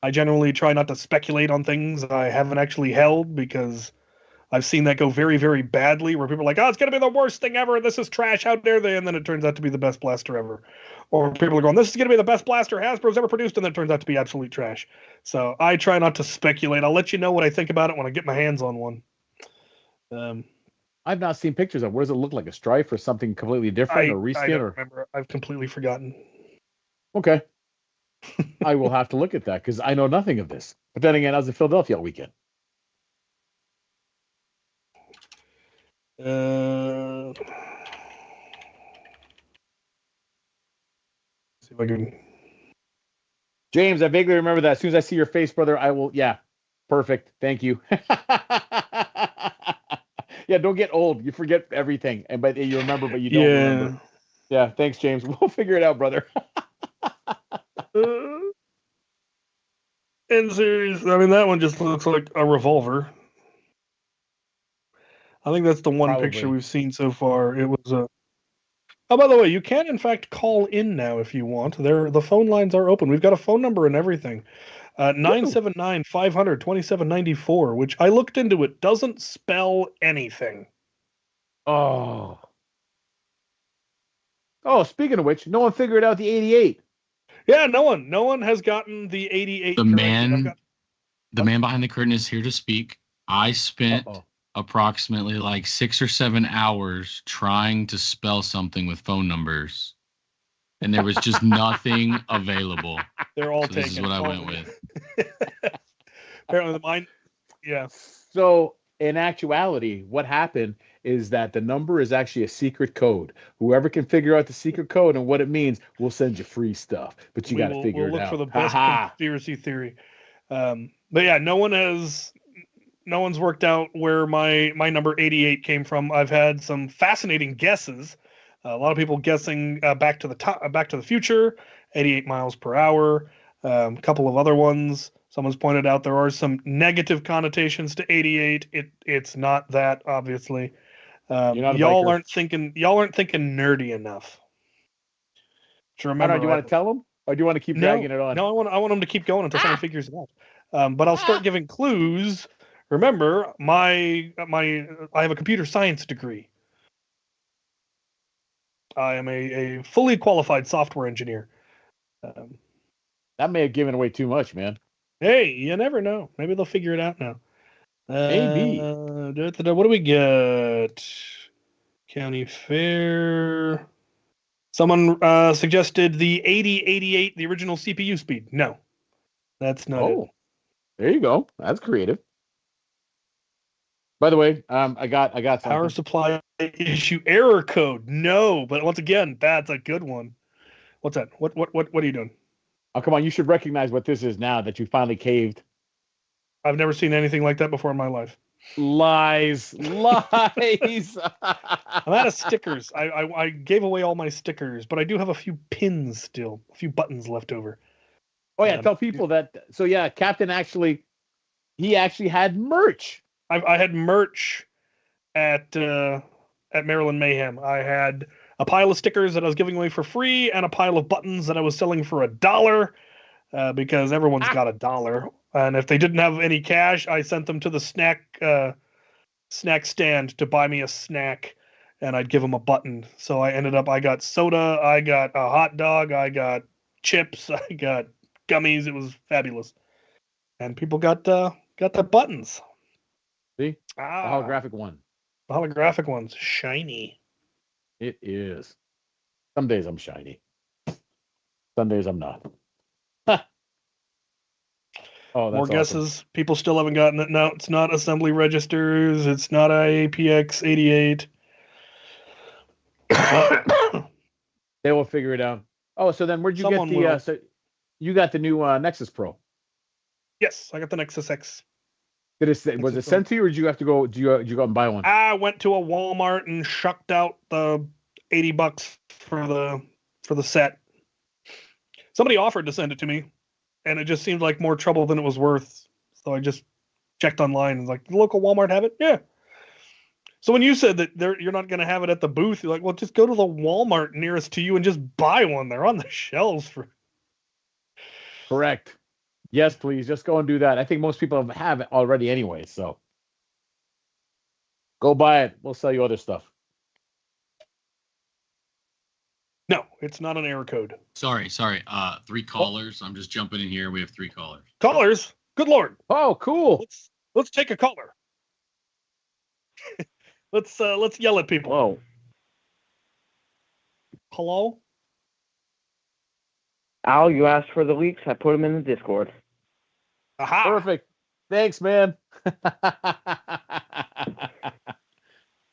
I generally try not to speculate on things I haven't actually held because I've seen that go very, very badly where people are like, oh, it's going to be the worst thing ever. This is trash. How dare they? And then it turns out to be the best blaster ever. Or people are going, this is going to be the best blaster Hasbro's ever produced. And then it turns out to be absolute trash. So I try not to speculate. I'll let you know what I think about it when I get my hands on one. I've not seen pictures of. What does it look like? A strife or something completely different or reskin? I don't remember. I've completely forgotten. Okay. I will have to look at that because I know nothing of this. But then again, I was in Philadelphia all weekend. See if I can. James, I vaguely remember that. As soon as I see your face, brother, I will. Yeah, perfect. Thank you. Yeah, don't get old. You forget everything, but you remember, but you don't remember. Yeah, thanks, James. We'll figure it out, brother. N series. I mean, that one just looks like a revolver. I think that's the one picture we've seen so far. It was a. Oh, by the way, you can in fact call in now if you want. The phone lines are open. We've got a phone number and everything. 979-500-2794, which I looked into. It doesn't spell anything. Oh, speaking of which, no one figured out the 88. Yeah, no one has gotten the 88. The man behind the curtain is here to speak. I spent approximately like 6 or 7 hours trying to spell something with phone numbers, and there was just nothing available. They're all taken. This is what I went with. Apparently, mine. Yeah. So, in actuality, what happened is that the number is actually a secret code. Whoever can figure out the secret code and what it means, we'll send you free stuff. But you got to figure it out. We'll look for the best conspiracy theory. But yeah, no one's worked out where my number 88 came from. I've had some fascinating guesses. A lot of people guessing Back to the Future, 88 miles per hour. A couple of other ones. Someone's pointed out there are some negative connotations to 88. It's not that, obviously. Y'all aren't thinking nerdy enough. To remember, do you want to tell them, or do you want to keep dragging it on? No, I want them to keep going until someone figures it out. But I'll start giving clues. Remember, I have a computer science degree. I am a fully qualified software engineer. That may have given away too much, man. Hey, you never know. Maybe they'll figure it out now. Maybe. What do we get? County Fair. Someone suggested the 8088, the original CPU speed. No, that's not it. There you go. That's creative. By the way, I got something. Power supply issue error code. No, but once again, that's a good one. What's that? What are you doing? Oh, come on. You should recognize what this is now that you finally caved. I've never seen anything like that before in my life. Lies. I'm out of stickers. I gave away all my stickers, but I do have a few pins still, a few buttons left over. Oh yeah, tell people that. So yeah, Captain he actually had merch. I had merch at Maryland Mayhem. I had a pile of stickers that I was giving away for free and a pile of buttons that I was selling for $1 because everyone's got $1. And if they didn't have any cash, I sent them to the snack stand to buy me a snack, and I'd give them a button. So I got soda, I got a hot dog, I got chips, I got gummies. It was fabulous. And people got the buttons. See? The holographic one. The holographic one's shiny. It is. Some days I'm shiny. Some days I'm not. Oh, that's more guesses. People still haven't gotten it. No, it's not assembly registers. It's not IAPX 88. They will figure it out. Oh, so then where'd you get the? So you got the new Nexus Pro? Yes, I got the Nexus X. Was it sent to you, or did you have to go? Did you go out and buy one? I went to a Walmart and shucked out the $80 for the set. Somebody offered to send it to me, and it just seemed like more trouble than it was worth. So I just checked online and was like, the local Walmart have it? Yeah. So when you said that you're not going to have it at the booth, you're like, well, just go to the Walmart nearest to you and just buy one. They're on the shelves for. Correct. Yes, please. Just go and do that. I think most people have it already anyway. So go buy it. We'll sell you other stuff. No, it's not an error code. Sorry. 3 callers. I'm just jumping in here. We have 3 callers. Callers? Good Lord. Oh, cool. Let's take a caller. Let's yell at people. Whoa. Hello? Al, you asked for the leaks. I put them in the Discord. Aha. Perfect. Thanks, man.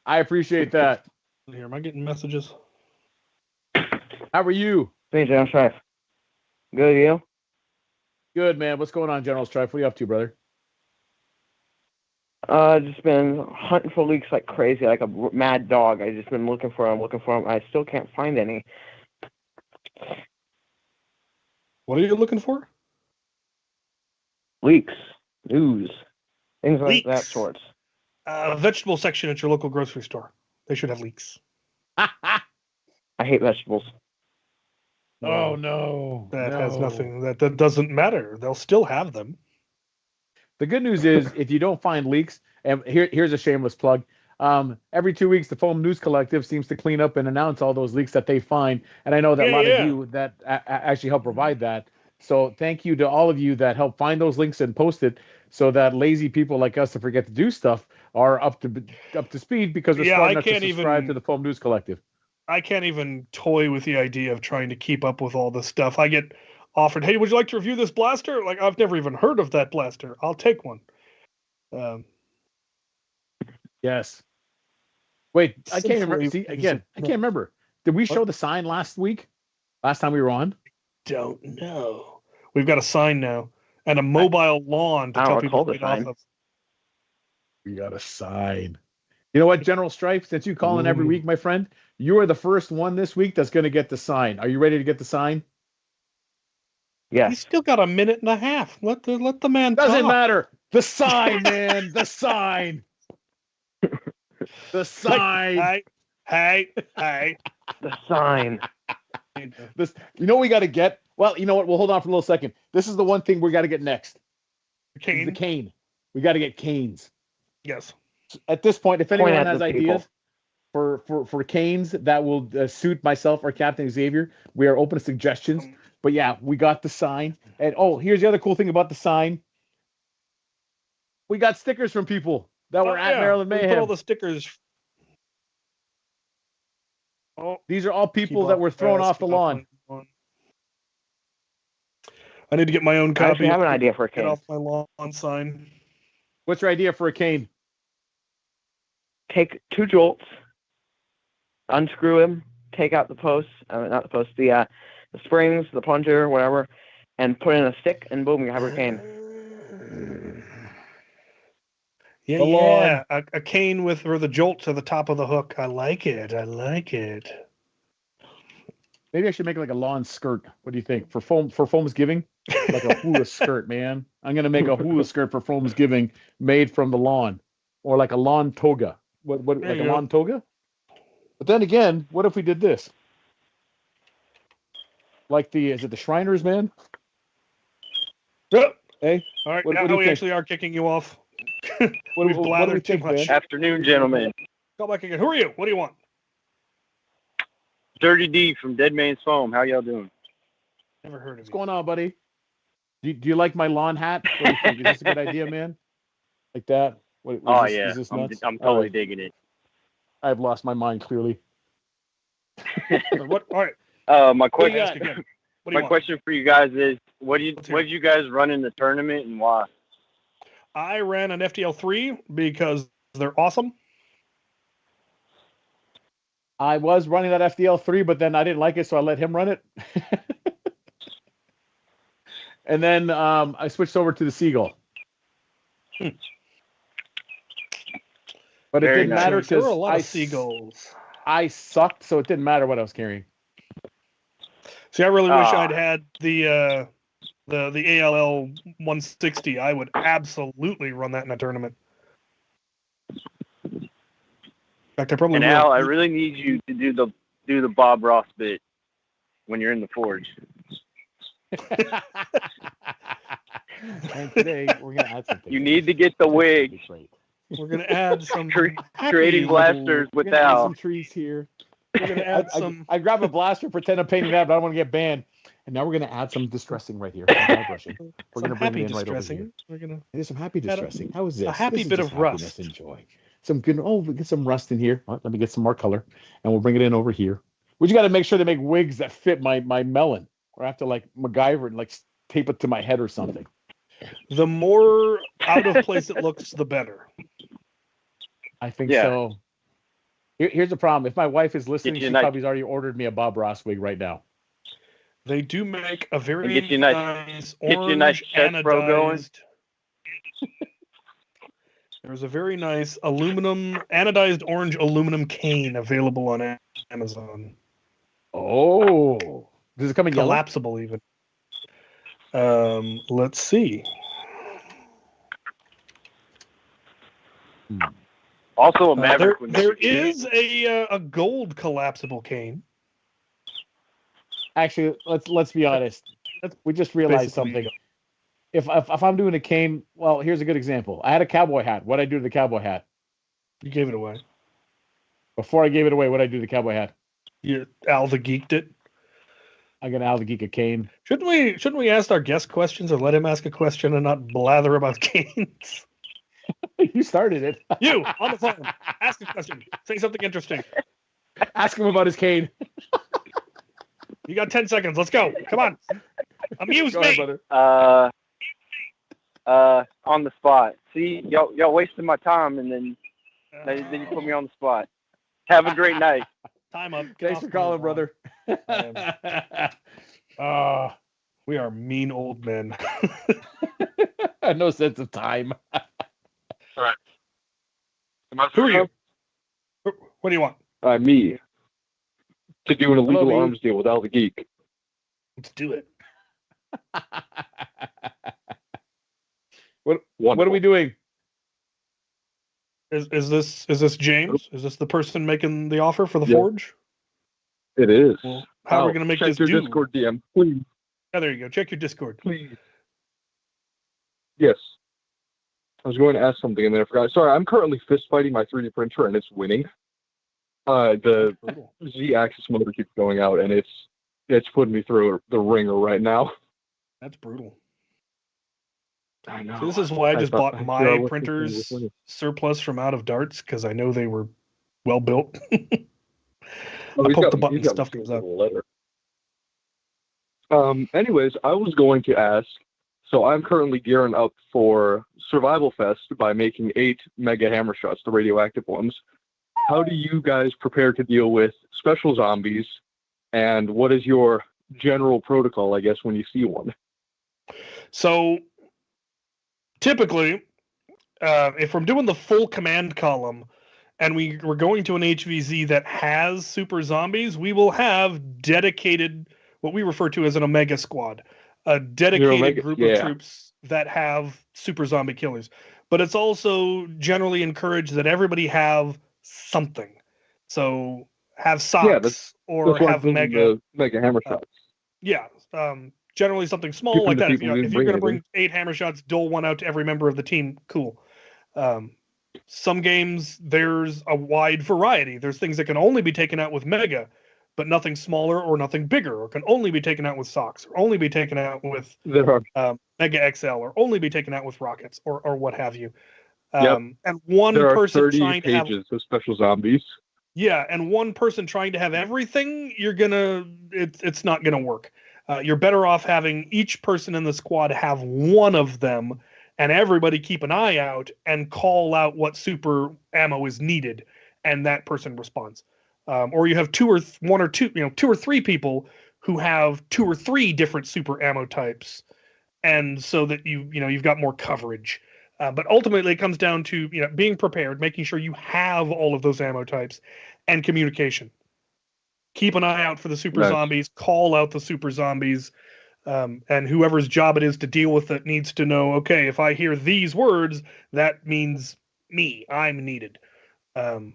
I appreciate that. Here, am I getting messages? How are you? Hey, General Strife. Good, you? Good, man. What's going on, General Strife? What are you up to, brother? Just been hunting for leaks like crazy, like a mad dog. I just been looking for them. I still can't find any. What are you looking for? Leaks, news, things like Leaks. that sorts. Vegetable section at your local grocery store. They should have leaks. I hate vegetables. Oh, no. That has nothing. That doesn't matter. They'll still have them. The good news is, if you don't find leaks, and here's a shameless plug. Every 2 weeks, the Foam News Collective seems to clean up and announce all those leaks that they find. And I know that a lot of you that actually help provide that. So thank you to all of you that help find those links and post it, so that lazy people like us that forget to do stuff are up to speed, because we're smart enough to subscribe to the Foam News Collective. I can't even toy with the idea of trying to keep up with all this stuff. I get offered, hey, would you like to review this blaster? Like, I've never even heard of that blaster. I'll take one. Yes. Wait, I can't remember. See, again, I can't remember. Did we show the sign last week? Last time we were on? Don't know. We've got a sign now and a mobile lawn to tell people to get off of. We got a sign. You know what, General Stripe? Since you call in every week, my friend, you are the first one this week that's going to get the sign. Are you ready to get the sign? Yes. He's still got a minute and a half. Let the man Doesn't talk. matter. The sign, man. The sign. The sign. Hey. The sign. This. You know what we got to get? Well, you know what? We'll hold on for a little second. This is the one thing we got to get next. Cane. The cane. We got to get canes. Yes. At this point, if anyone has ideas people. for canes that will suit myself or Captain Xavier, we are open to suggestions. But yeah, we got the sign. And here's the other cool thing about the sign. We got stickers from people that were at Maryland Mayhem. We put all the stickers. Oh, these are all people that were thrown off the lawn. I need to get my own copy. I actually have an idea for a cane. Get off my lawn sign. What's your idea for a cane? Take 2 jolts, unscrew them, take out the posts, not the posts, the springs, the plunger, whatever, and put in a stick, and boom, you have a cane. Yeah. A cane with where the jolts are the top of the hook. I like it. Maybe I should make like a lawn skirt. What do you think? For Foam's Giving? Like a hula skirt, man. I'm going to make a hula skirt for Foam's Giving made from the lawn. Or like a lawn toga. What like a lawn toga? But then again, what if we did this? Like is it the Shriners, man? Yep. Hey? All right, what now do you we think? actually are kicking you off. What We've do we blathered too think, much. man? Afternoon, gentlemen. Go back again. Who are you? What do you want? Dirty D from Dead Man's Foam. How y'all doing? Never heard of What's you. going on, buddy? Do you like my lawn hat? What do you think? Is this a good idea, man? Like that? Yeah, Is this I'm nuts? totally All right. digging it. I've lost my mind clearly. What? All right. My What do you question, got? What do you my want? question for you guys is, what Let's hear did you guys run in the tournament and why? I ran an FTL3 because they're awesome. I was running that FDL3, but then I didn't like it, so I let him run it. And then I switched over to the Seagull. But it Very didn't nice. matter There were a because lot of seagulls. I sucked, so it didn't matter what I was carrying. See, I really wish Ah. I'd had the ALL 160. I would absolutely run that in a tournament. In fact, I probably And will. Al, I really need you to do the Bob Ross bit when you're in the forge. And today we're gonna add something. You need to get the wig. That's right. We're gonna add some Creating blasters We're with gonna add Al. some trees here. We're gonna add some. I grab a blaster, pretend I'm painting that, but I don't want to get banned. And now we're gonna add some distressing right here. Some dry brushing. We're Some gonna bring happy it in right over distressing. here. We're gonna There's some happy Add a- distressing. How is this? happy This is bit just of happiness rust. and joy. Some good. Oh, we get some rust in here. Well, let me get some more color, and we'll bring it in over here. We just got to make sure they make wigs that fit my melon, or I have to like MacGyver and like tape it to my head or something. The more out of place it looks, the better. I think Yeah. so. Here's the problem. If my wife is listening, you she a nice- probably's already ordered me a Bob Ross wig right now. They do make a very get you a nice get you a nice orange chest pro going. anodized. There's a very nice anodized orange aluminum cane available on Amazon. Oh, does it come in yellow? Collapsible even. Let's see. Also a There, Maverick. with there Mr. G. is a gold collapsible cane. Actually, let's be honest. We just realized Basically, something. If I'm doing a cane, well, here's a good example. I had a cowboy hat. What'd I do to the cowboy hat? You gave it away. Before I gave it away, what'd I do to the cowboy hat? Al the Geeked it. I'm gonna Al the Geek a cane. Shouldn't we ask our guest questions or let him ask a question and not blather about canes? You started it. You on the phone. Ask a question. Say something interesting. Ask him about his cane. You got 10 seconds. Let's go. Come on. Amuse Go me. ahead, brother. On the spot. See, y'all wasting my time, and then you put me on the spot. Have a great night. Time up. Thanks for calling, brother. We are mean old men. No sense of time. Who are you? What do you want? Me. To do an illegal Hello, me. arms deal with Al the Geek. Let's do it. What are we doing? Is this James? Is this the person making the offer for the Yeah. Forge? It is. Well, how are we going to make check this your do? Discord DM, please, Yeah, there you go. Check your Discord. please. Yes. I was going to ask something and then I forgot. Sorry, I'm currently fist fighting my 3D printer and it's winning. The Brutal. Z-axis motor keeps going out and it's putting me through the ringer right now. That's brutal. I know. So this is why I just thought- bought I my thought I was printers thinking it was winning. surplus from out of darts because I know they were well built. Oh, I he's poke got- the button, he's got stuff comes out. a letter. Anyways, I was going to ask, so I'm currently gearing up for Survival Fest by making 8 mega hammer shots, the radioactive ones. How do you guys prepare to deal with special zombies, and what is your general protocol, I guess, when you see one? So typically, if I'm doing the full command column and we're going to an HVZ that has super zombies, we will have dedicated, what we refer to as an Omega squad, a dedicated Omega, group yeah. of troops that have super zombie killers. But it's also generally encouraged that everybody have something. So have socks that's or That's why I'm have thinking mega. the mega hammer shots. Yeah, generally something small Different like to that. If, people you who if you're going to bring bring 8 hammer shots, dole one out to every member of the team, cool. Some games, there's a wide variety. There's things that can only be taken out with mega, but nothing smaller or nothing bigger, or can only be taken out with socks, or only be taken out with There are mega XL, or only be taken out with rockets, or what have you. Yep. And one there are person 30 trying to have pages of special zombies. yeah, and one person trying to have everything, it's not gonna work. You're better off having each person in the squad have one of them, and everybody keep an eye out and call out what super ammo is needed, and that person responds. Or you have two or three people who have 2 or 3 different super ammo types, and so that you've got more coverage. But ultimately, it comes down to being prepared, making sure you have all of those ammo types, and communication. Keep an eye out for the super zombies. Call out the super zombies, and whoever's job it is to deal with it needs to know. Okay, if I hear these words, that means me. I'm needed. All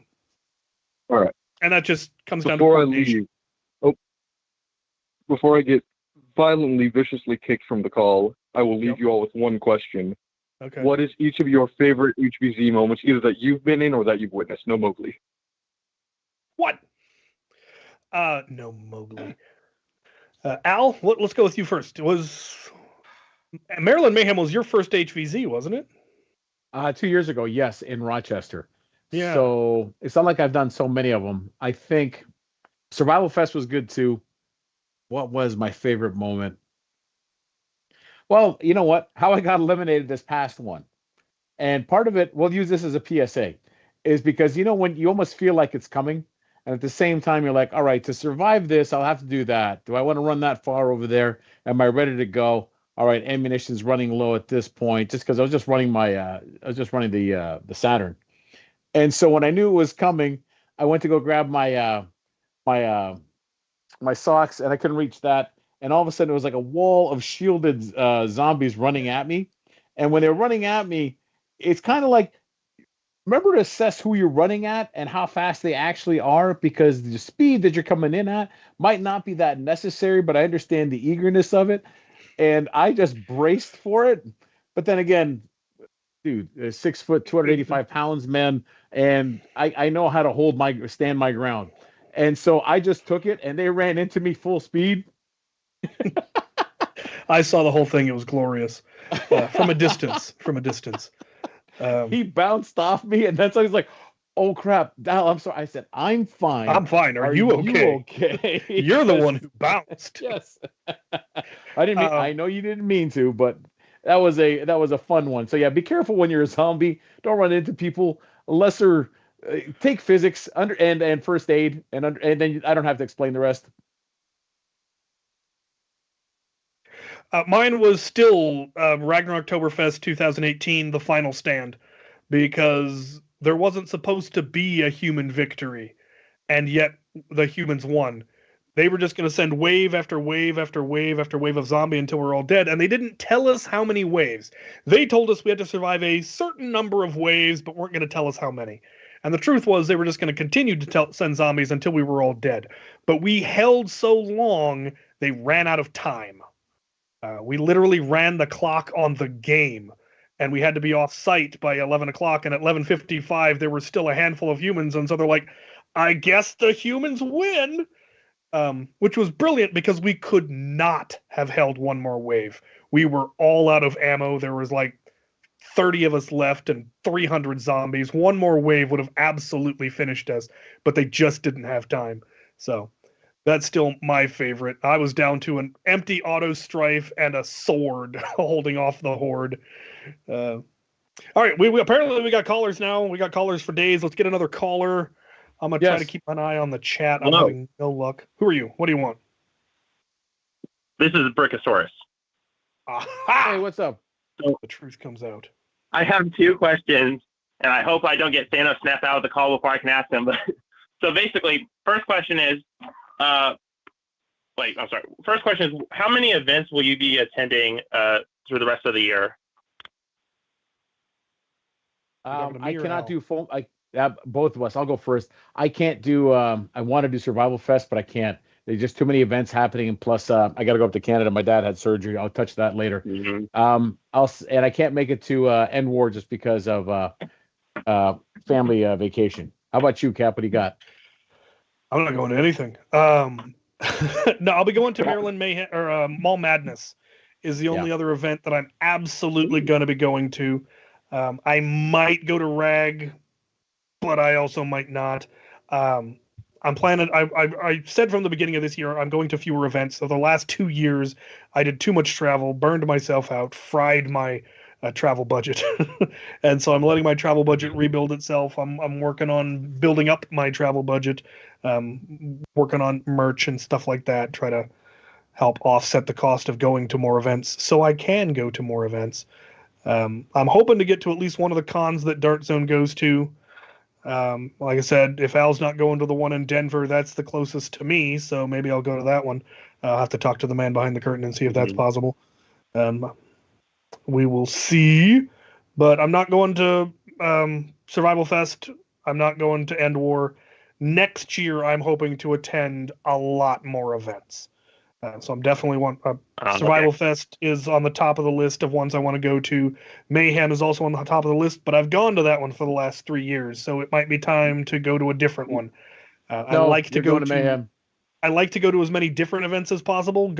right. And that just comes down to coordination. Before I get violently, viciously kicked from the call, I will leave you all with one question. Okay. What is each of your favorite HVZ moments, either that you've been in or that you've witnessed? No Mowgli. What? No Mowgli. Al, let's go with you first. Maryland Mayhem was your first HVZ, wasn't it? 2 years ago, yes, in Rochester. Yeah. So it's not like I've done so many of them. I think Survival Fest was good too. What was my favorite moment? Well, you know what? How I got eliminated this past one. And part of it, we'll use this as a PSA, is because when you almost feel like it's coming, and at the same time you're like, all right, to survive this, I'll have to do that. Do I want to run that far over there? Am I ready to go? All right, ammunition's running low at this point, just because I was just running the Saturn. And so when I knew it was coming, I went to go grab my socks, and I couldn't reach that. And all of a sudden, it was like a wall of shielded zombies running at me. And when they're running at me, it's kind of like, remember to assess who you're running at and how fast they actually are, because the speed that you're coming in at might not be that necessary, but I understand the eagerness of it. And I just braced for it. But then again, dude, 6 foot, 285 pounds, man. And I know how to stand my ground. And so I just took it, and they ran into me full speed. I saw the whole thing. It was glorious. From a distance. He bounced off me, and then so he's like, oh, crap. Dal, I'm sorry. I said, I'm fine. I'm fine. Are you okay? You're the one who bounced. Yes. I didn't mean, I know you didn't mean to, but that was a fun one. So yeah, be careful when you're a zombie. Don't run into people. Lesser take physics and first aid, and then I don't have to explain the rest. Mine was still Ragnarok Oktoberfest 2018, the final stand, because there wasn't supposed to be a human victory, and yet the humans won. They were just going to send wave after wave after wave after wave of zombie until we're all dead, and they didn't tell us how many waves. They told us we had to survive a certain number of waves, but weren't going to tell us how many. And the truth was they were just going to continue to send zombies until we were all dead. But we held so long, they ran out of time. We literally ran the clock on the game, and we had to be off site by 11 o'clock. And at 11:55, there were still a handful of humans. And so they're like, I guess the humans win, which was brilliant because we could not have held one more wave. We were all out of ammo. There was like 30 of us left and 300 zombies. One more wave would have absolutely finished us, but they just didn't have time. So that's still my favorite. I was down to an empty auto strife and a sword holding off the horde. All right, we apparently we got callers now. We got callers for days. Let's get another caller. I'm gonna try to keep an eye on the chat. I'm having no luck. Who are you? What do you want? This is Brickosaurus. Aha! Hey, what's up? The truth comes out. I have two questions, and I hope I don't get Thanos snapped out of the call before I can ask them. But so basically, first question is, First question is, how many events will you be attending through the rest of the year? I cannot do foam. Both of us. I'll go first. I can't do. I want to do Survival Fest, but I can't. There's just too many events happening, and plus, I got to go up to Canada. My dad had surgery. I'll touch that later. Mm-hmm. I can't make it to End War just because of family vacation. How about you, Cap? What do you got? I'm not going to anything. No, I'll be going to Maryland Mayhem or Mall Madness is the only other event that I'm absolutely going to be going to. I might go to RAG, but I also might not. I'm planning. I said from the beginning of this year I'm going to fewer events. So the last 2 years I did too much travel, burned myself out, fried my travel budget, and so I'm letting my travel budget rebuild itself. I'm working on building up my travel budget, working on merch and stuff like that. Try to help offset the cost of going to more events, so I can go to more events. I'm hoping to get to at least one of the cons that Dart Zone goes to. Like I said, if Al's not going to the one in Denver, that's the closest to me, so maybe I'll go to that one. I'll have to talk to the man behind the curtain and see if that's possible. We will see. But I'm not going to Survival Fest. I'm not going to End War. Next year, I'm hoping to attend a lot more events. So I'm definitely Survival Fest is on the top of the list of ones I want to go to. Mayhem is also on the top of the list, but I've gone to that one for the last 3 years, so it might be time to go to a different one. I like to go to Mayhem. I like to go to as many different events as possible.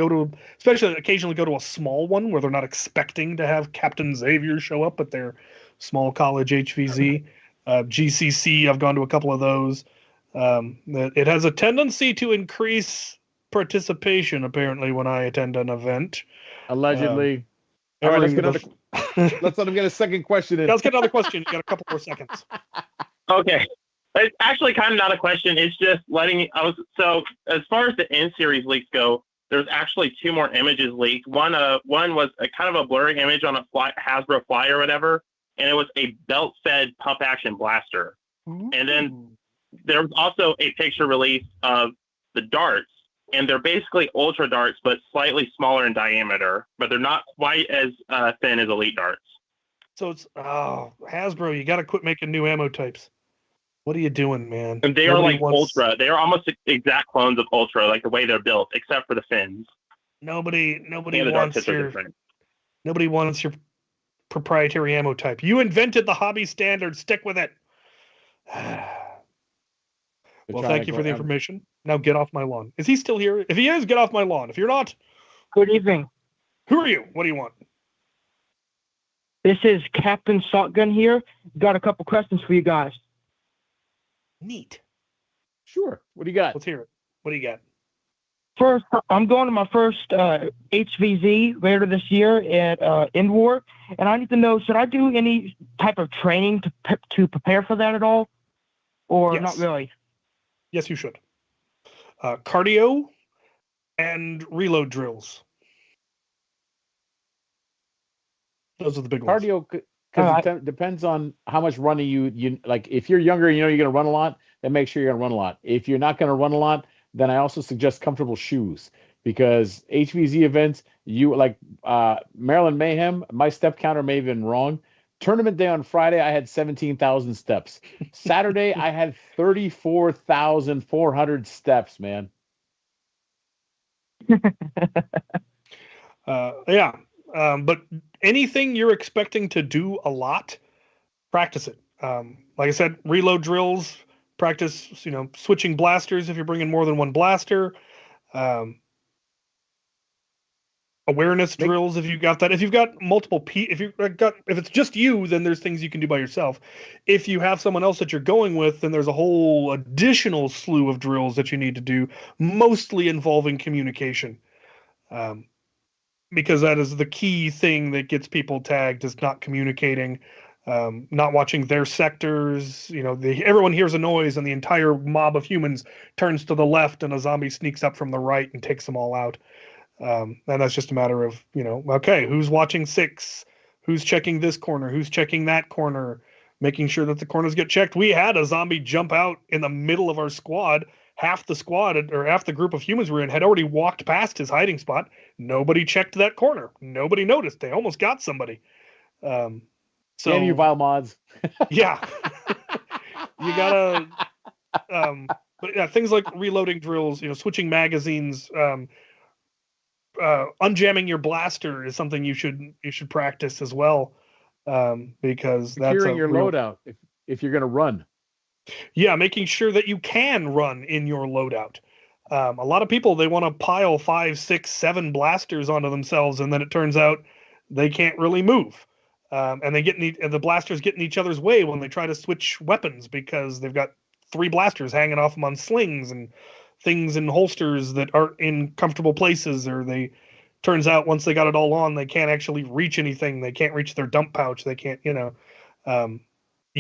Especially occasionally go to a small one where they're not expecting to have Captain Xavier show up at their small college HVZ. GCC, I've gone to a couple of those. It has a tendency to increase participation apparently when I attend an event. Allegedly. All right, let's let him get a second question in. Let's get another question. You got a couple more seconds. Okay. It's actually kind of not a question. It's just so as far as the N-series leaks go, there's actually 2 more images leaked. One was a kind of a blurry image on a Hasbro flyer or whatever, and it was a belt-fed pump-action blaster. Ooh. And then there was also a picture release of the darts, and they're basically ultra darts, but slightly smaller in diameter, but they're not quite as thin as elite darts. So it's Hasbro, you got to quit making new ammo types. What are you doing, man? And they are like ultra. They are almost exact clones of ultra, like the way they're built, except for the fins. Nobody wants your proprietary ammo type. You invented the hobby standard. Stick with it. Well, thank you for the information. Now get off my lawn. Is he still here? If he is, get off my lawn. If you're not, good evening. Who are you? What do you want? This is Captain Shotgun here. Got a couple questions for you guys. Neat. Sure. What do you got? Let's hear it. What do you got? First, I'm going to my first HVZ later this year at End War, and I need to know, should I do any type of training to prepare for that at all, or not really? Yes, you should. Cardio and reload drills. Those are the big ones. Cardio, because it depends on how much running you like. If you're younger, you're going to run a lot, then make sure you're going to run a lot. If you're not going to run a lot, then I also suggest comfortable shoes, because HVZ events, you like Maryland Mayhem, my step counter may have been wrong. Tournament day on Friday, I had 17,000 steps. Saturday, I had 34,400 steps, man. But anything you're expecting to do a lot, practice it. Like I said, reload drills, practice, switching blasters if you're bringing more than one blaster. Awareness drills if you've got that. If you've got multiple if it's just you, then there's things you can do by yourself. If you have someone else that you're going with, then there's a whole additional slew of drills that you need to do, mostly involving communication. Because that is the key thing that gets people tagged, is not communicating, not watching their sectors. Everyone hears a noise and the entire mob of humans turns to the left and a zombie sneaks up from the right and takes them all out. And that's just a matter of, okay, who's watching 6? Who's checking this corner? Who's checking that corner? Making sure that the corners get checked. We had a zombie jump out in the middle of our squad. Half the squad, or half the group of humans we're in, had already walked past his hiding spot. Nobody checked that corner. Nobody noticed. They almost got somebody. Damn you, vile mods. Yeah. You gotta... but yeah, things like reloading drills, switching magazines, unjamming your blaster is something you should practice as well, because that's securing your loadout if you're going to run. Yeah, making sure that you can run in your loadout. A lot of people, they want to pile 5, 6, 7 blasters onto themselves, and then it turns out they can't really move, and the blasters get in each other's way when they try to switch weapons, because they've got 3 blasters hanging off them on slings and things in holsters that aren't in comfortable places, or turns out once they got it all on, they can't actually reach anything. They can't reach their dump pouch. They can't, you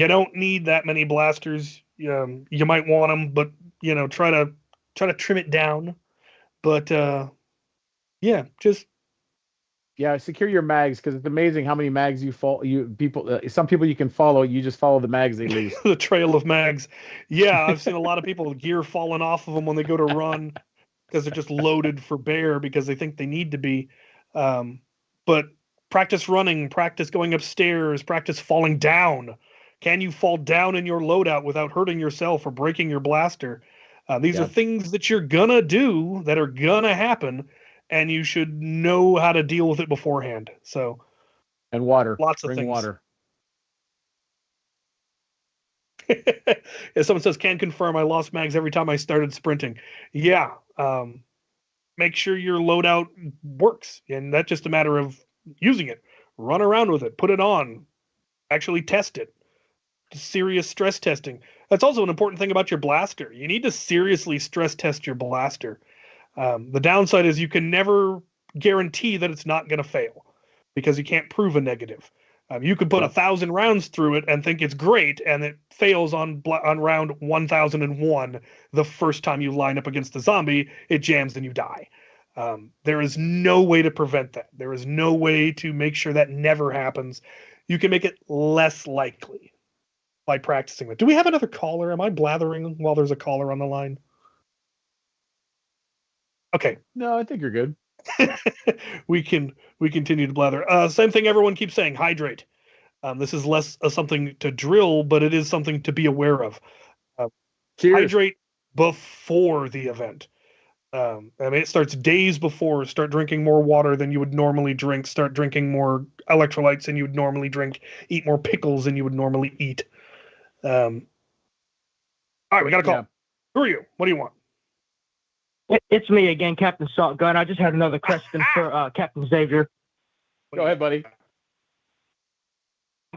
don't need that many blasters. You might want them, but try to trim it down. But just Yeah, secure your mags because it's amazing how many mags you some people you can follow. You just follow the mags they leave. The trail of mags. Yeah, I've seen a lot of people with gear falling off of them when they go to run because they're just loaded for bear because they think they need to be. But practice running, practice going upstairs, practice falling down. Can you fall down in your loadout without hurting yourself or breaking your blaster? These are things that you're gonna do that are gonna happen, and you should know how to deal with it beforehand. So, and water. lots of Bring things. water. If someone says, "Can confirm I lost mags every time I started sprinting." Yeah. Make sure your loadout works, and that's just a matter of using it. Run around with it, put it on, actually test it. Serious stress testing. That's also an important thing about your blaster. You need to seriously stress test your blaster. The downside is you can never guarantee that it's not going to fail because you can't prove a negative. You could put 1,000 rounds through it and think it's great, and it fails on round 1001 the first time you line up against a zombie. It jams and you die. There is no way to prevent that. There is no way to make sure that never happens. You can make it less likely by practicing it. Do we have another caller? Am I blathering while there's a caller on the line? Okay. No, I think you're good. we continue to blather. Same thing everyone keeps saying, hydrate. This is less something to drill, but it is something to be aware of. Hydrate before the event. I mean, it starts days before. Start drinking more water than you would normally drink. Start drinking more electrolytes than you would normally drink. Eat more pickles than you would normally eat. All right, we got a call. Who are you? What do you want? It's me again, Captain Saltgun. I just had another question for Captain Xavier. Go ahead, buddy.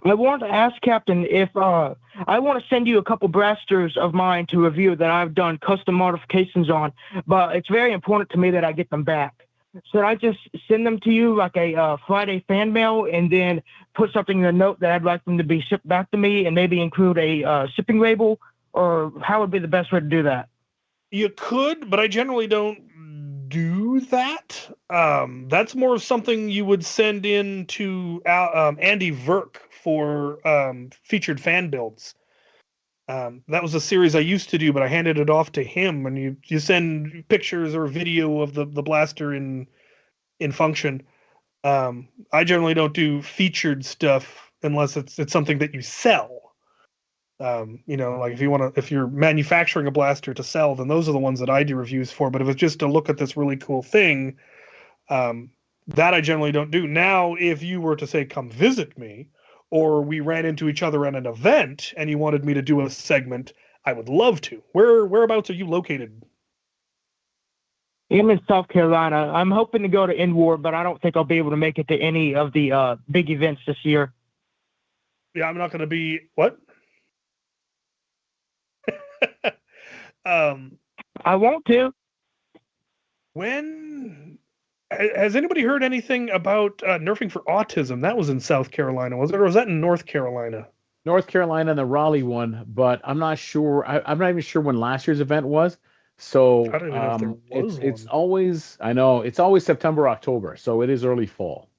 I wanted to ask Captain if I want to send you a couple blasters of mine to review that I've done custom modifications on, but it's very important to me that I get them back. Should I just send them to you like a Friday fan mail and then put something in a note that I'd like them to be shipped back to me and maybe include a shipping label, or how would be the best way to do that? You could, but I generally don't do that. That's more of something you would send in to Andy Verk for featured fan builds. That was a series I used to do, but I handed it off to him. And you send pictures or video of the blaster in function. I generally don't do featured stuff unless it's something that you sell. Like if you're manufacturing a blaster to sell, then those are the ones that I do reviews for. But if it's just to look at this really cool thing, that I generally don't do. Now, if you were to say, come visit me, or we ran into each other at an event and you wanted me to do a segment, I would love to. Whereabouts are you located? I'm in South Carolina. I'm hoping to go to Inward, but I don't think I'll be able to make it to any of the big events this year. Yeah, I'm not going to be... What? I want to. When has anybody heard anything about nerfing for autism? That was in South Carolina, was it, or was that in North Carolina? North Carolina and the Raleigh one, but I'm not sure. I'm not even sure when last year's event was. So I don't even know if there was it's one. always, I know it's always September, October, so it is early fall.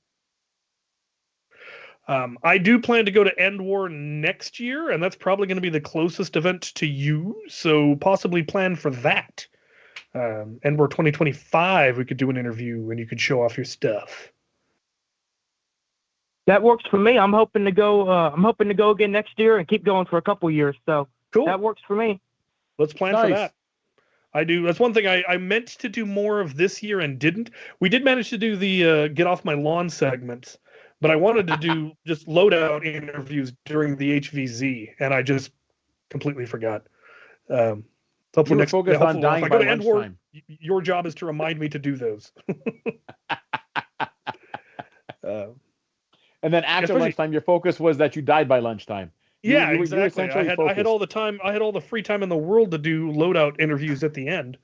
I do plan to go to End War next year, and that's probably going to be the closest event to you, so possibly plan for that. End War 2025, we could do an interview, and you could show off your stuff. That works for me. I'm hoping to go. I'm hoping to go again next year and keep going for a couple years. So cool. That works for me. Let's plan for that. I do. That's one thing I meant to do more of this year and didn't. We did manage to do the Get Off My Lawn segments, but I wanted to do just loadout interviews during the HVZ, and I just completely forgot. So you were focused on dying by lunchtime. Your job is to remind me to do those. And then after lunchtime, your focus was that you died by lunchtime. Yeah, exactly. I had all the time. I had all the free time in the world to do loadout interviews at the end,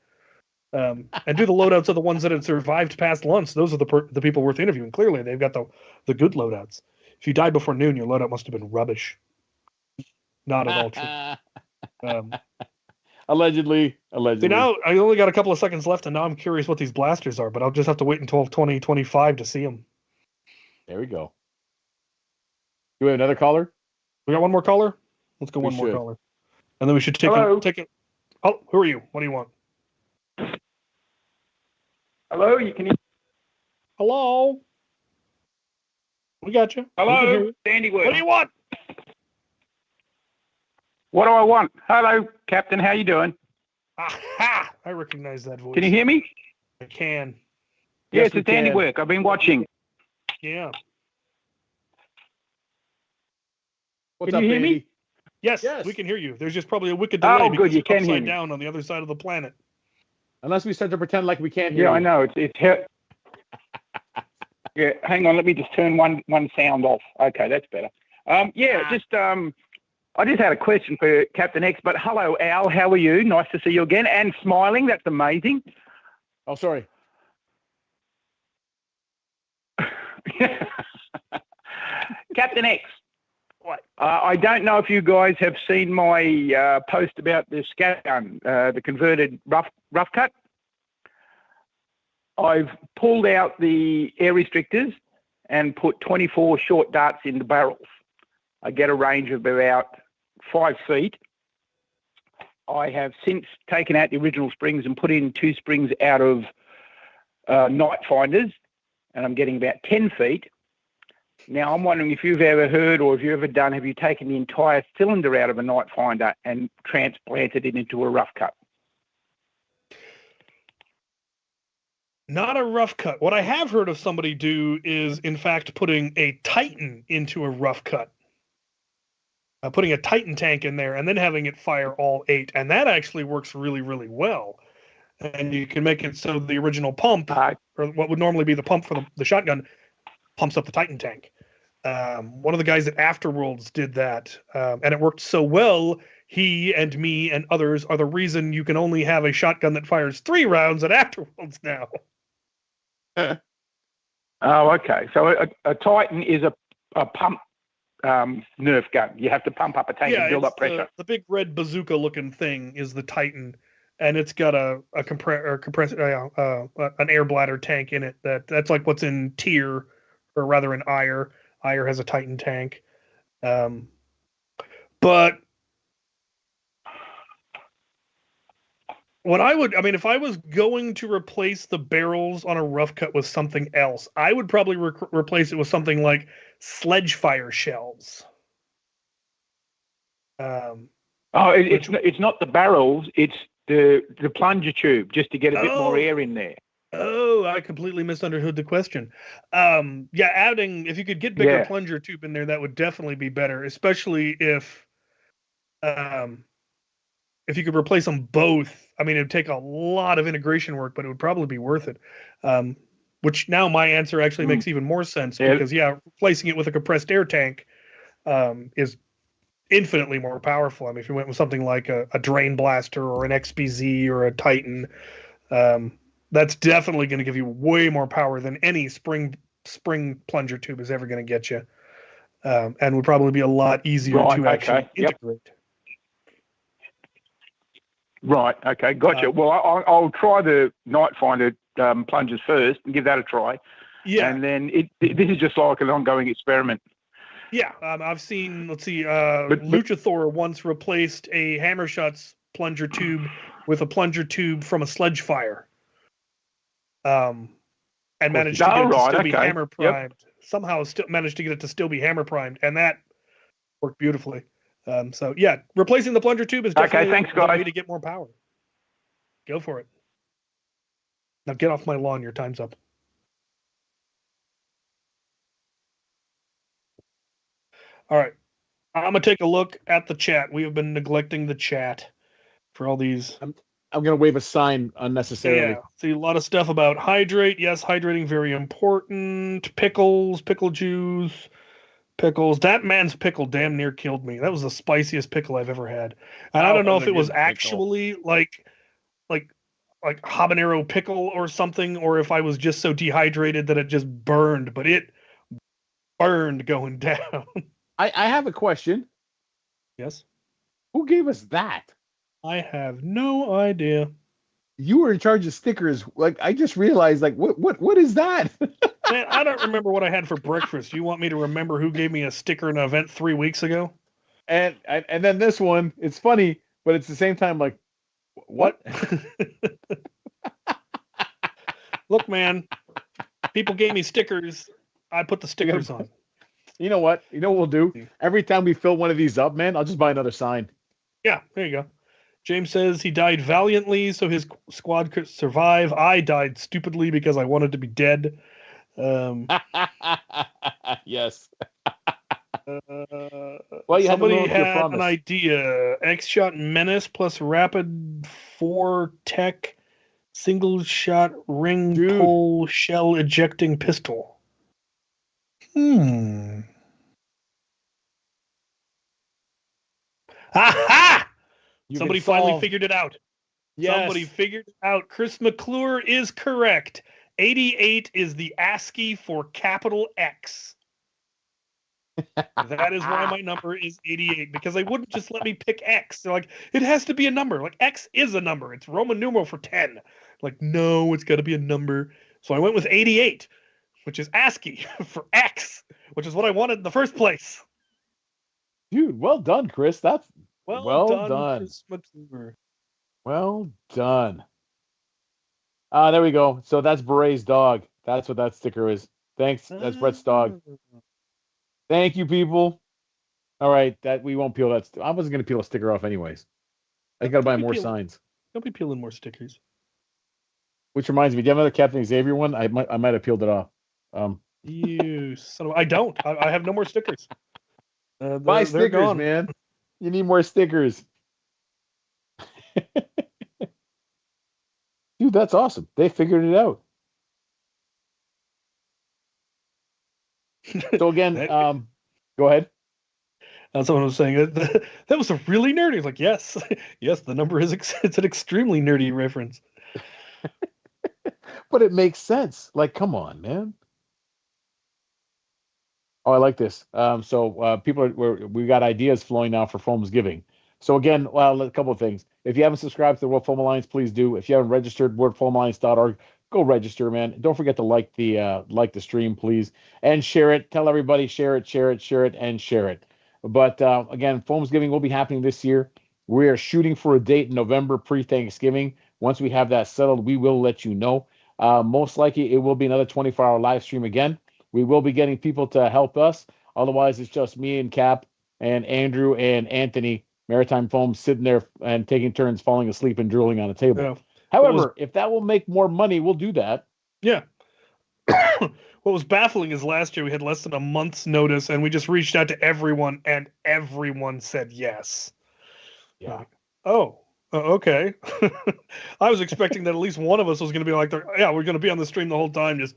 and do the loadouts of the ones that had survived past lunch. Those are the people worth interviewing. Clearly, they've got the good loadouts. If you died before noon, your loadout must have been rubbish. Not at all true. Allegedly. See, now I only got a couple of seconds left, and now I'm curious what these blasters are. But I'll just have to wait until 2025 to see them. There we go. Do we have another caller? We got one more caller? Let's go We one more should. caller. And then we should take it. Oh, who are you? What do you want? Hello, you can hear. Hello? We got you. We can hear Hello, you. Dandy What Work. do you want? What do I want? Hello, Captain. How you doing? Aha! I recognize that voice. Can you hear me? I can. Yes, we it's Dandy can. Work. I've been watching. Yeah. What's Can up, you hear Andy? me? Yes, Yes. we can hear you. There's just probably a wicked delay Oh, because good, you you're can hear upside me. down on the other side of the planet. Unless we start to pretend like we can't hear Yeah, you. I know. Yeah, hang on. Let me just turn one sound off. Okay, that's better. I just had a question for Captain X. But hello, Al. How are you? Nice to see you again. And smiling. That's amazing. Oh, sorry. Captain X. What? I don't know if you guys have seen my post about the scat gun, the converted rough cut. I've pulled out the air restrictors and put 24 short darts in the barrels. I get a range of about 5 feet. I have since taken out the original springs and put in 2 springs out of night finders, and I'm getting about 10 feet. Now, I'm wondering if you've ever heard or have you taken the entire cylinder out of a night finder and transplanted it into a rough cut? Not a rough cut. What I have heard of somebody do is, in fact, putting a Titan into a rough cut. Putting a Titan tank in there and then having it fire all 8. And that actually works really, really well. And you can make it so the original pump, or what would normally be the pump for the shotgun, pumps up the Titan tank. One of the guys at Afterworlds did that, and it worked so well. He and me and others are the reason you can only have a shotgun that fires 3 rounds at Afterworlds now. Oh, okay. So a Titan is a pump Nerf gun. You have to pump up a tank and build up pressure. The big red bazooka-looking thing is the Titan, and it's got an air bladder tank in it. That's like what's in Tyr, or rather in Ire. Ire has a Titan tank. But if I was going to replace the barrels on a rough cut with something else, I would probably replace it with something like sledge fire shells. It's not the barrels, it's the plunger tube, just to get a bit more air in there. Oh, I completely misunderstood the question. If you could get bigger plunger tube in there, that would definitely be better, especially if you could replace them both. I mean, it would take a lot of integration work, but it would probably be worth it. Which now my answer actually makes even more sense because replacing it with a compressed air tank is infinitely more powerful. I mean, if you went with something like a drain blaster or an XBZ or a Titan, that's definitely going to give you way more power than any spring plunger tube is ever going to get you, and would probably be a lot easier to actually integrate. Right. Okay. Gotcha. Well, I'll try the night finder plungers first and give that a try. Yeah. And then this is just like an ongoing experiment. Yeah. I've seen. Let's see. Luchathor once replaced a Hammershot's plunger tube with a plunger tube from a sledge fire. And managed to get it to still be hammer primed. Somehow still managed to get it to still be hammer primed, and that worked beautifully. Replacing the plunger tube is definitely a way to get more power. Go for it. Now get off my lawn. Your time's up. All right. I'm going to take a look at the chat. We have been neglecting the chat for all these. I'm going to wave a sign unnecessarily. Yeah. See a lot of stuff about hydrate. Yes, hydrating very important. Pickles, pickle juice. Pickles. That man's pickle damn near killed me. That was the spiciest pickle I've ever had. And I don't know if it was actually like habanero pickle or something, or if I was just so dehydrated that it just burned, but it burned going down. I have a question. Yes. Who gave us that? I have no idea. You were in charge of stickers. Like, I just realized, like, what is that? Man, I don't remember what I had for breakfast. You want me to remember who gave me a sticker in an event 3 weeks ago? And then this one, it's funny, but it's the same time like, what? Look, man, people gave me stickers. I put the stickers on. You know what? You know what we'll do? Every time we fill one of these up, man, I'll just buy another sign. Yeah, there you go. James says he died valiantly so his squad could survive. I died stupidly because I wanted to be dead. Yes. Well, you somebody had to live up to your had promise. an idea. X-Shot Menace plus Rapid 4 Tech single shot ring pull shell ejecting pistol. Aha! Somebody finally figured it out. Yes. Somebody figured it out. Chris McClure is correct. 88 is the ASCII for capital X. That is why my number is 88, because they wouldn't just let me pick X. They're like, it has to be a number. Like, X is a number. It's Roman numeral for 10. Like, no, it's got to be a number. So I went with 88, which is ASCII for X, which is what I wanted in the first place. Dude, well done, Chris. That's well done. Chris McClure. Well done. There we go. So that's Beret's dog. That's what that sticker is. Thanks. That's Brett's dog. Thank you, people. All right, that we won't peel that. I wasn't going to peel a sticker off anyways. I got to buy more signs. Don't be peeling more stickers. Which reminds me, do you have another Captain Xavier one? I might have peeled it off. You son of I don't. I have no more stickers. Buy stickers, man. You need more stickers. Dude, that's awesome. They figured it out. So again, go ahead. That's what I was saying. That was a really nerdy. Like, yes, yes, the number is. It's an extremely nerdy reference. But it makes sense. Like, come on, man. Oh, I like this. So people we got ideas flowing now for Foam's Giving. So again, well, a couple of things. If you haven't subscribed to the World Foam Alliance, please do. If you haven't registered, worldfoamalliance.org, go register, man. Don't forget to like the stream, please, and share it. Tell everybody, share it, and share it. But again, Foam's Giving will be happening this year. We are shooting for a date in November, pre-Thanksgiving. Once we have that settled, we will let you know. Most likely, it will be another 24-hour live stream again. We will be getting people to help us. Otherwise, it's just me and Cap and Andrew and Anthony, Maritime Foam, sitting there and taking turns falling asleep and drooling on a table. Yeah. However, if that will make more money, we'll do that. Yeah. What was baffling is last year we had less than a month's notice, and we just reached out to everyone, and everyone said yes. Yeah. Like, okay. I was expecting that at least one of us was going to be like, yeah, we're going to be on the stream the whole time, just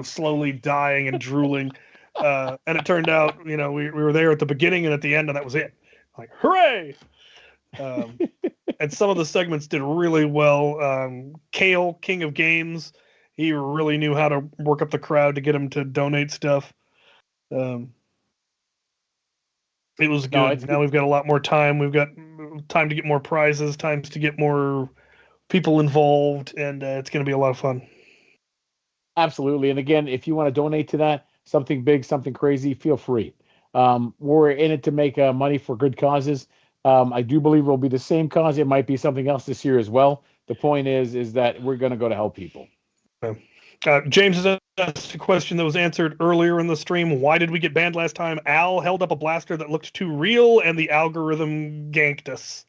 slowly dying and drooling. And it turned out, we were there at the beginning and at the end, and that was it. Like, hooray! And some of the segments did really well. Kale, King of Games, he really knew how to work up the crowd to get him to donate stuff. It was good. Now we've got a lot more time. We've got time to get more prizes, times to get more people involved, and it's going to be a lot of fun. Absolutely. And again, if you want to donate to that, something big, something crazy, feel free. We're in it to make money for good causes. I do believe it will be the same cause. It might be something else this year as well. The point is that we're going to go to help people. James has asked a question that was answered earlier in the stream. Why did we get banned last time? Al held up a blaster that looked too real, and the algorithm ganked us.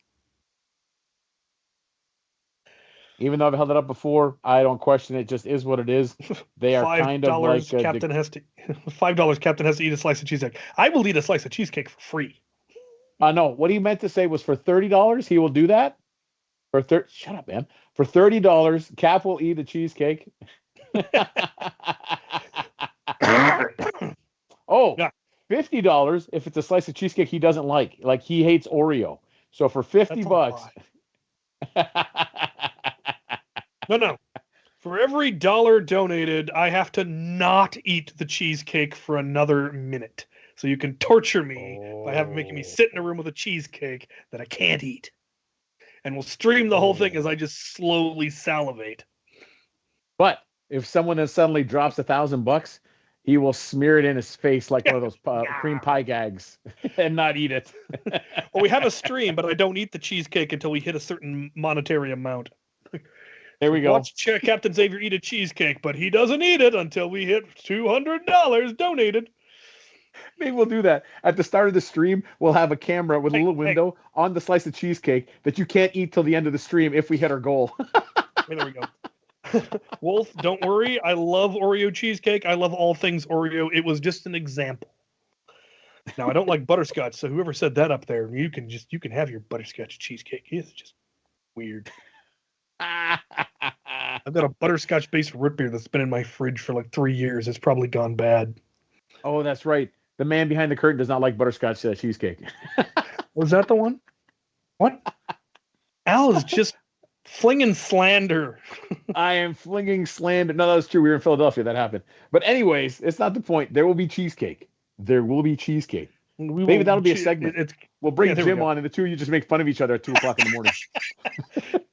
Even though I've held it up before, I don't question it. It just is what it is. They are kind of like Captain has to $5. Captain has to eat a slice of cheesecake. I will eat a slice of cheesecake for free. No, what he meant to say was for $30, he will do that. Shut up, man. For $30, Cap will eat a cheesecake. $50 if it's a slice of cheesecake he doesn't like. Like he hates Oreo. So for $50. No. For every $1 donated, I have to not eat the cheesecake for another minute. So you can torture me by making me sit in a room with a cheesecake that I can't eat. And we'll stream the whole thing as I just slowly salivate. But if someone then suddenly drops $1,000, he will smear it in his face like one of those cream pie gags and not eat it. Well, we have a stream, but I don't eat the cheesecake until we hit a certain monetary amount. There we go. Watch Captain Xavier eat a cheesecake, but he doesn't eat it until we hit $200 donated. Maybe we'll do that. At the start of the stream, we'll have a camera with a little window on the slice of cheesecake that you can't eat till the end of the stream if we hit our goal. There we go. Wolf, don't worry. I love Oreo cheesecake. I love all things Oreo. It was just an example. Now, I don't like butterscotch, so whoever said that up there, you can have your butterscotch cheesecake. It's just weird. I've got a butterscotch-based root beer that's been in my fridge for like 3 years. It's probably gone bad. Oh, that's right. The man behind the curtain does not like butterscotch cheesecake. Was that the one? What? Al is just flinging slander. I am flinging slander. No, that was true. We were in Philadelphia. That happened. But anyways, it's not the point. There will be cheesecake. There will be cheesecake. Maybe that'll be a segment. We'll bring Jim on, and the two of you just make fun of each other at 2 o'clock in the morning.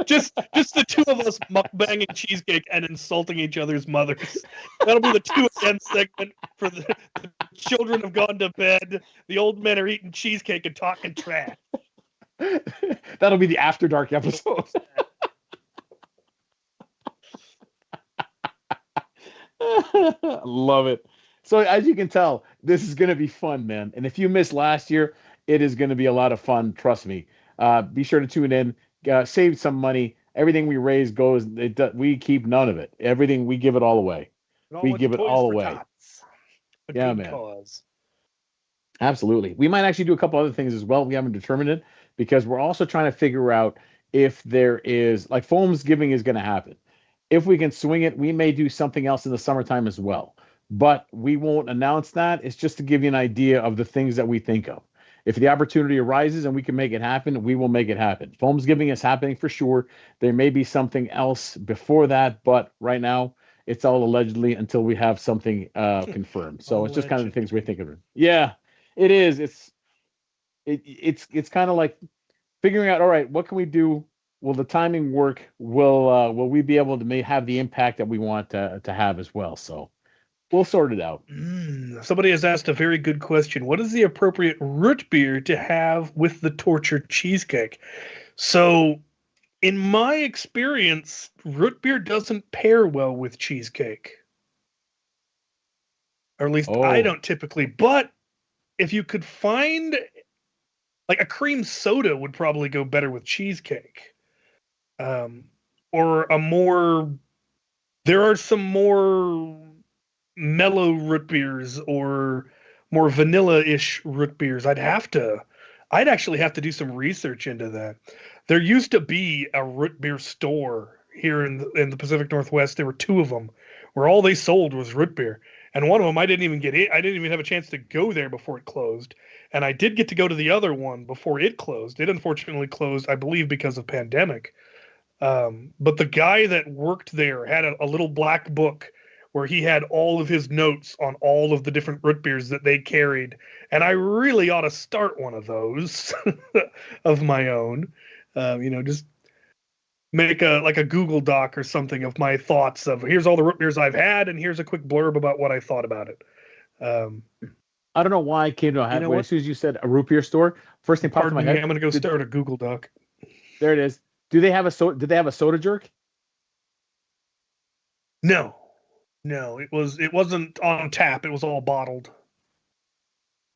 just the two of us mukbanging cheesecake and insulting each other's mothers. That'll be the 2 a.m. segment for the children have gone to bed. The old men are eating cheesecake and talking trash. That'll be the After Dark episode. Love it. So as you can tell, this is going to be fun, man. And if you missed last year, it is going to be a lot of fun. Trust me. Be sure to tune in. Save some money. Everything we raise goes. We keep none of it. Everything we give it all away. We give it all away. Yeah, man. Cause. Absolutely. We might actually do a couple other things as well. We haven't determined it because we're also trying to figure out if there is like foams giving is going to happen. If we can swing it, we may do something else in the summertime as well. But we won't announce that. It's just to give you an idea of the things that we think of. If the opportunity arises and we can make it happen, we will make it happen. Foams giving is happening for sure. There may be something else before that, but right now it's all allegedly until we have something confirmed. So it's just kind of the things we're thinking of. Yeah, it is. It's kind of like figuring out, all right, what can we do? Will the timing work? Will we be able to have the impact that we want to have as well? So we'll sort it out. Somebody has asked a very good question. What is the appropriate root beer to have with the tortured cheesecake? So, in my experience, root beer doesn't pair well with cheesecake. Or at least I don't typically. But if you could find, like a cream soda would probably go better with cheesecake. Or there are some more mellow root beers or more vanilla-ish root beers. I'd actually have to do some research into that. There used to be a root beer store here in the Pacific Northwest. There were 2 of them where all they sold was root beer. And one of them I didn't even have a chance to go there before it closed. And I did get to go to the other one before it closed. It unfortunately closed, I believe, because of pandemic. But the guy that worked there had a little black book where he had all of his notes on all of the different root beers that they carried. And I really ought to start one of those of my own. Just make a Google Doc or something of my thoughts of here's all the root beers I've had and here's a quick blurb about what I thought about it. I don't know why I came to a head. As soon as you said a root beer store, first thing popped in my head. I'm going to go start a Google Doc. There it is. Did they have a soda jerk? No, it wasn't on tap. It was all bottled.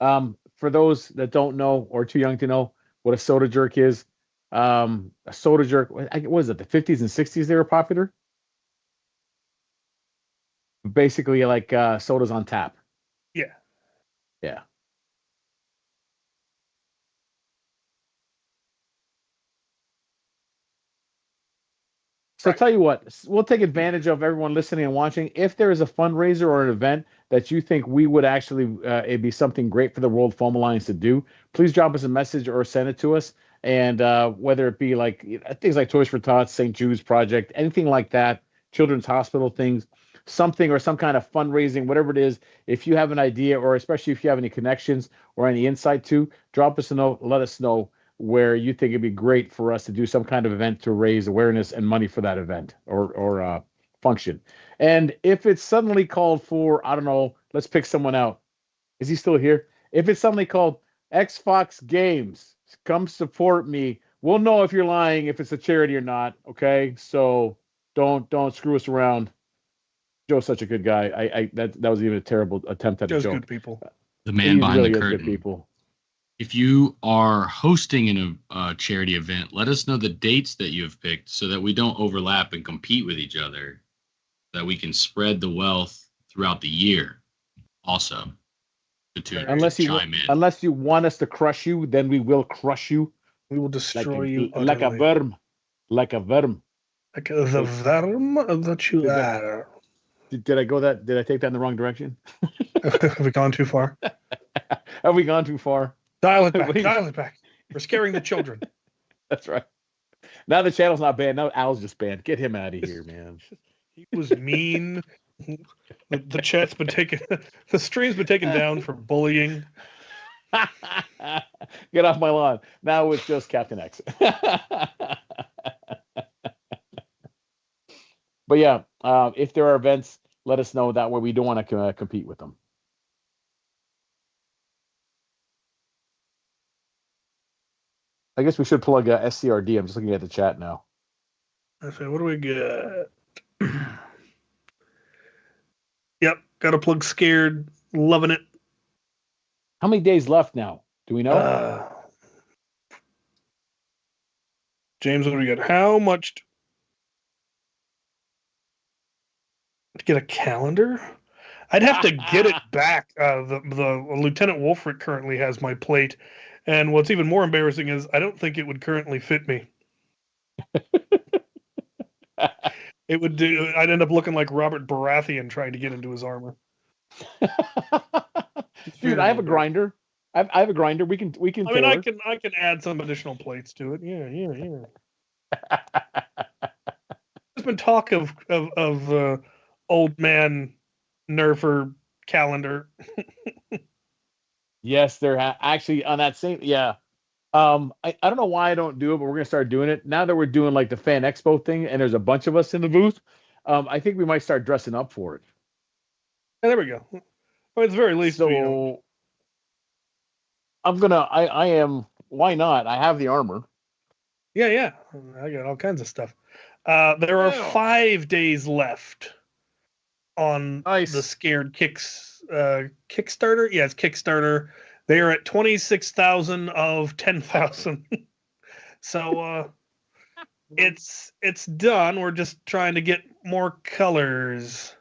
For those that don't know or too young to know what a soda jerk is, a soda jerk, what was it? The 50s and 60s they were popular. Basically, like sodas on tap. Yeah. So tell you what, we'll take advantage of everyone listening and watching. If there is a fundraiser or an event that you think we would actually, it'd be something great for the World Foam Alliance to do, please drop us a message or send it to us. And whether it be like things like Toys for Tots, St. Jude's Project, anything like that, Children's Hospital things, something or some kind of fundraising, whatever it is, if you have an idea or especially if you have any connections or any insight to, drop us a note, let us know where you think it'd be great for us to do some kind of event to raise awareness and money for that event or function. And if it's suddenly called for, I don't know, let's pick someone out. Is he still here? If it's suddenly called Xbox Games, come support me. We'll know if you're lying, if it's a charity or not. Okay, so don't screw us around. Joe's such a good guy. That was even a terrible attempt at a Joe's joke. good people. The man He behind really the is curtain. good people. If you are hosting a charity event, let us know the dates that you have picked so that we don't overlap and compete with each other, that we can spread the wealth throughout the year. Also, to Unless you want us to crush you, then we will crush you. We will destroy you like a utterly. worm. Like a worm. Like the worm that you are. Did I take that in the wrong direction? Have we gone too far? Have we gone too far? Dial it back. Dial it back. We're scaring the children. That's right. Now the channel's not banned. Now Al's just banned. Get him out of here, man. He was mean. The chat's been taken. The stream's been taken down for bullying. Get off my lawn. Now it's just Captain X. But yeah, if there are events, let us know. That way we don't want to compete with them. I guess we should plug SCRD. I'm just looking at the chat now. Okay, what do we get? Yep, got to plug Scared. Loving it. How many days left now? Do we know? James, what do we got? How much to get a calendar? I'd have to get it back. The Lieutenant Wolfric currently has my plate, and what's even more embarrassing is I don't think it would currently fit me. It would do. I'd end up looking like Robert Baratheon trying to get into his armor. Dude, I have a grinder. I have a grinder. We can. I mean, I can add some additional plates to it. Yeah. There's been talk of old man nerfer calendar. Yes, there actually on that same. Yeah. I don't know why I don't do it, but we're gonna start doing it now that we're doing like the fan expo thing, and there's a bunch of us in the booth. I think we might start dressing up for it. Yeah, there we go. Well, at the very least, so I'm gonna. I am. Why not? I have the armor. Yeah. I got all kinds of stuff. There are 5 days left on the Scared Kickstarter. Yeah, it's Kickstarter. They are at 26,000 of 10,000. So it's done. We're just trying to get more colors.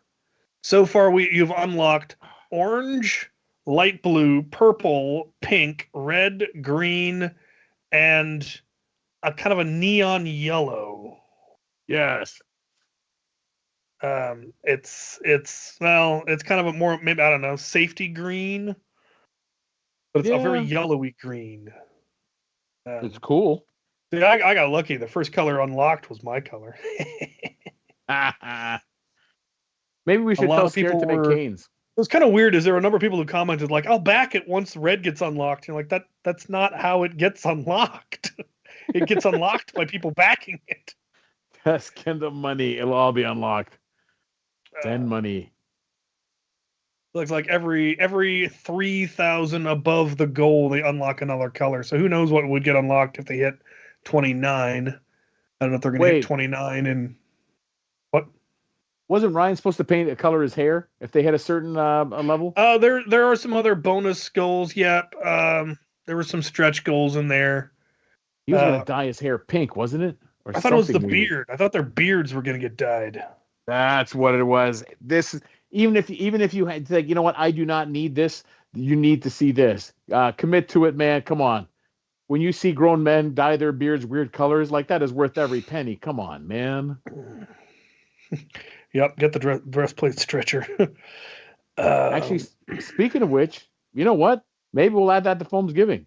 So far, you've unlocked orange, light blue, purple, pink, red, green, and a kind of a neon yellow. Yes. It's kind of a more, maybe, I don't know, safety green, but it's a very yellowy green. It's cool. See, I got lucky. The first color unlocked was my color. Maybe we should tell Scared to make canes. It was kind of weird. Is there a number of people who commented like, "I'll back it once red gets unlocked"? You're like, that's not how it gets unlocked. It gets unlocked by people backing it. Send them money. It'll all be unlocked. Send money. Looks like every 3,000 above the goal, they unlock another color. So who knows what would get unlocked if they hit 29? I don't know if they're going to hit 29 and what? Wasn't Ryan supposed to paint a color his hair if they hit a certain level? There are some other bonus goals. Yep. There were some stretch goals in there. He was going to dye his hair pink, wasn't it? I thought it was the beard. I thought their beards were going to get dyed. That's what it was. This even if you had to, like, you know what, I do not need this. You need to see this. Commit to it, man. Come on. When you see grown men dye their beards weird colors, like that is worth every penny. Come on, man. Yep. Get the breastplate stretcher. Actually, speaking of which, you know what? Maybe we'll add that to Foam's Giving.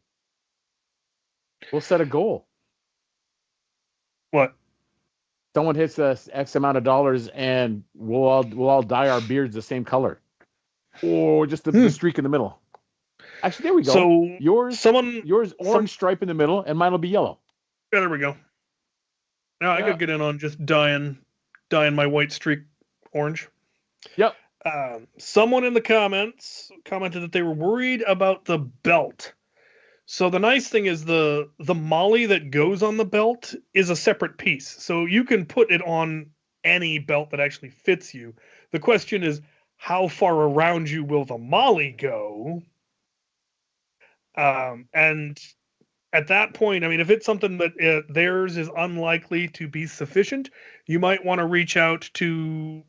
We'll set a goal. What? Someone hits us X amount of dollars, and we'll all dye our beards the same color, or just the streak in the middle. Actually, there we go. So yours orange stripe in the middle, and mine will be yellow. Yeah, there we go. Now I could get in on just dyeing my white streak Orange. Yep. Someone in the comments commented that they were worried about the belt. So the nice thing is the molly that goes on the belt is a separate piece. So you can put it on any belt that actually fits you. The question is, how far around you will the molly go? And at that point, I mean, if it's something that theirs is unlikely to be sufficient, you might want to reach out to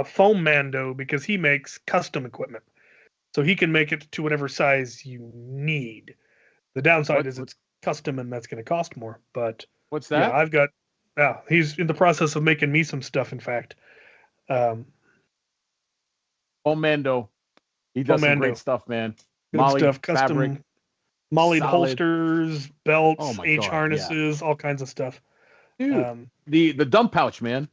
Foam Mando, because he makes custom equipment. So he can make it to whatever size you need. The downside is it's custom and that's going to cost more. But what's that? Yeah, he's in the process of making me some stuff, in fact. Mando. He does some great stuff, man. Good Molly, stuff, custom fabric, mollied solid holsters, belts, Oh my H God, harnesses, all kinds of stuff. Dude, the dump pouch, man.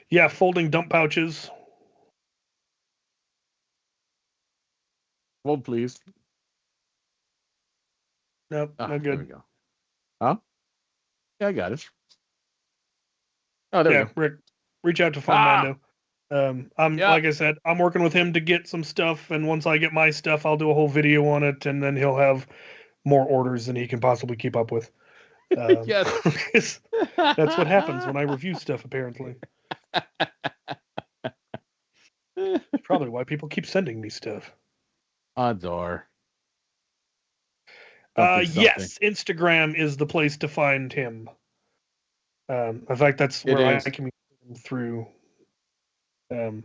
Yeah, folding dump pouches. Hold, please. Nope, no good. There we go. Huh? Yeah, I got it. Oh, there we go. Rick, reach out to Foam Mando. Like I said, I'm working with him to get some stuff, and once I get my stuff, I'll do a whole video on it, and then he'll have more orders than he can possibly keep up with. Yes. That's what happens when I review stuff, apparently. That's probably why people keep sending me stuff. Odds are. Yes, Instagram is the place to find him. In fact, that's where I communicate him through. I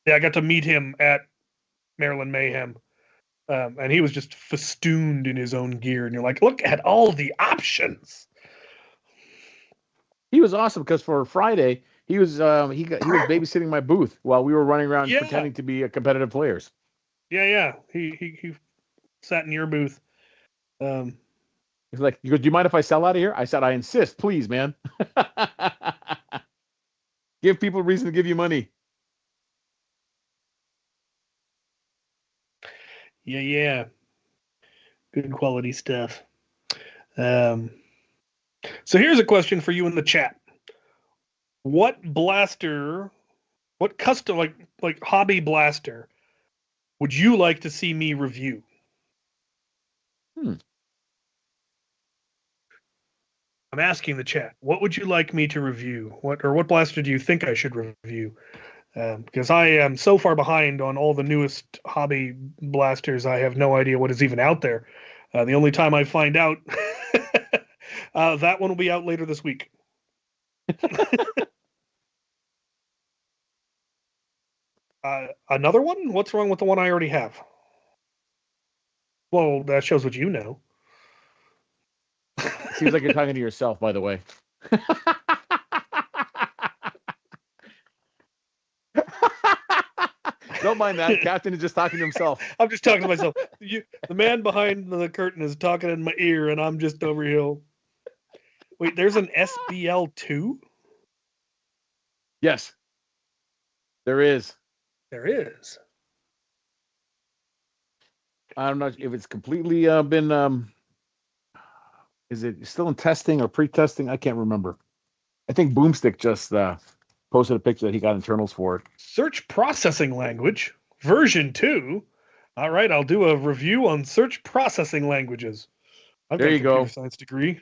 got to meet him at Maryland Mayhem, and he was just festooned in his own gear. And you're like, look at all the options. He was awesome because for Friday he was babysitting my booth while we were running around pretending to be competitive players. Yeah. He sat in your booth. He's like, he goes, do you mind if I sell out of here? I said, I insist, please, man. Give people a reason to give you money. Yeah. Good quality stuff. So here's a question for you in the chat. What custom, like hobby blaster, would you like to see me review? I'm asking the chat. What would you like me to review? What blaster do you think I should review? Because I am so far behind on all the newest hobby blasters, I have no idea what is even out there. The only time I find out, that one will be out later this week. Another one? What's wrong with the one I already have? Well, that shows what you know. Seems like you're talking to yourself, by the way. Don't mind that. Captain is just talking to himself. I'm just talking to myself. The man behind the curtain is talking in my ear, and I'm just over here. Wait, there's an SBL2? Yes. There is. There is. I don't know if it's completely been... is it still in testing or pre-testing? I can't remember. I think Boomstick just posted a picture that he got internals for it. Search processing language, version 2. All right, I'll do a review on search processing languages. I've got a computer science degree.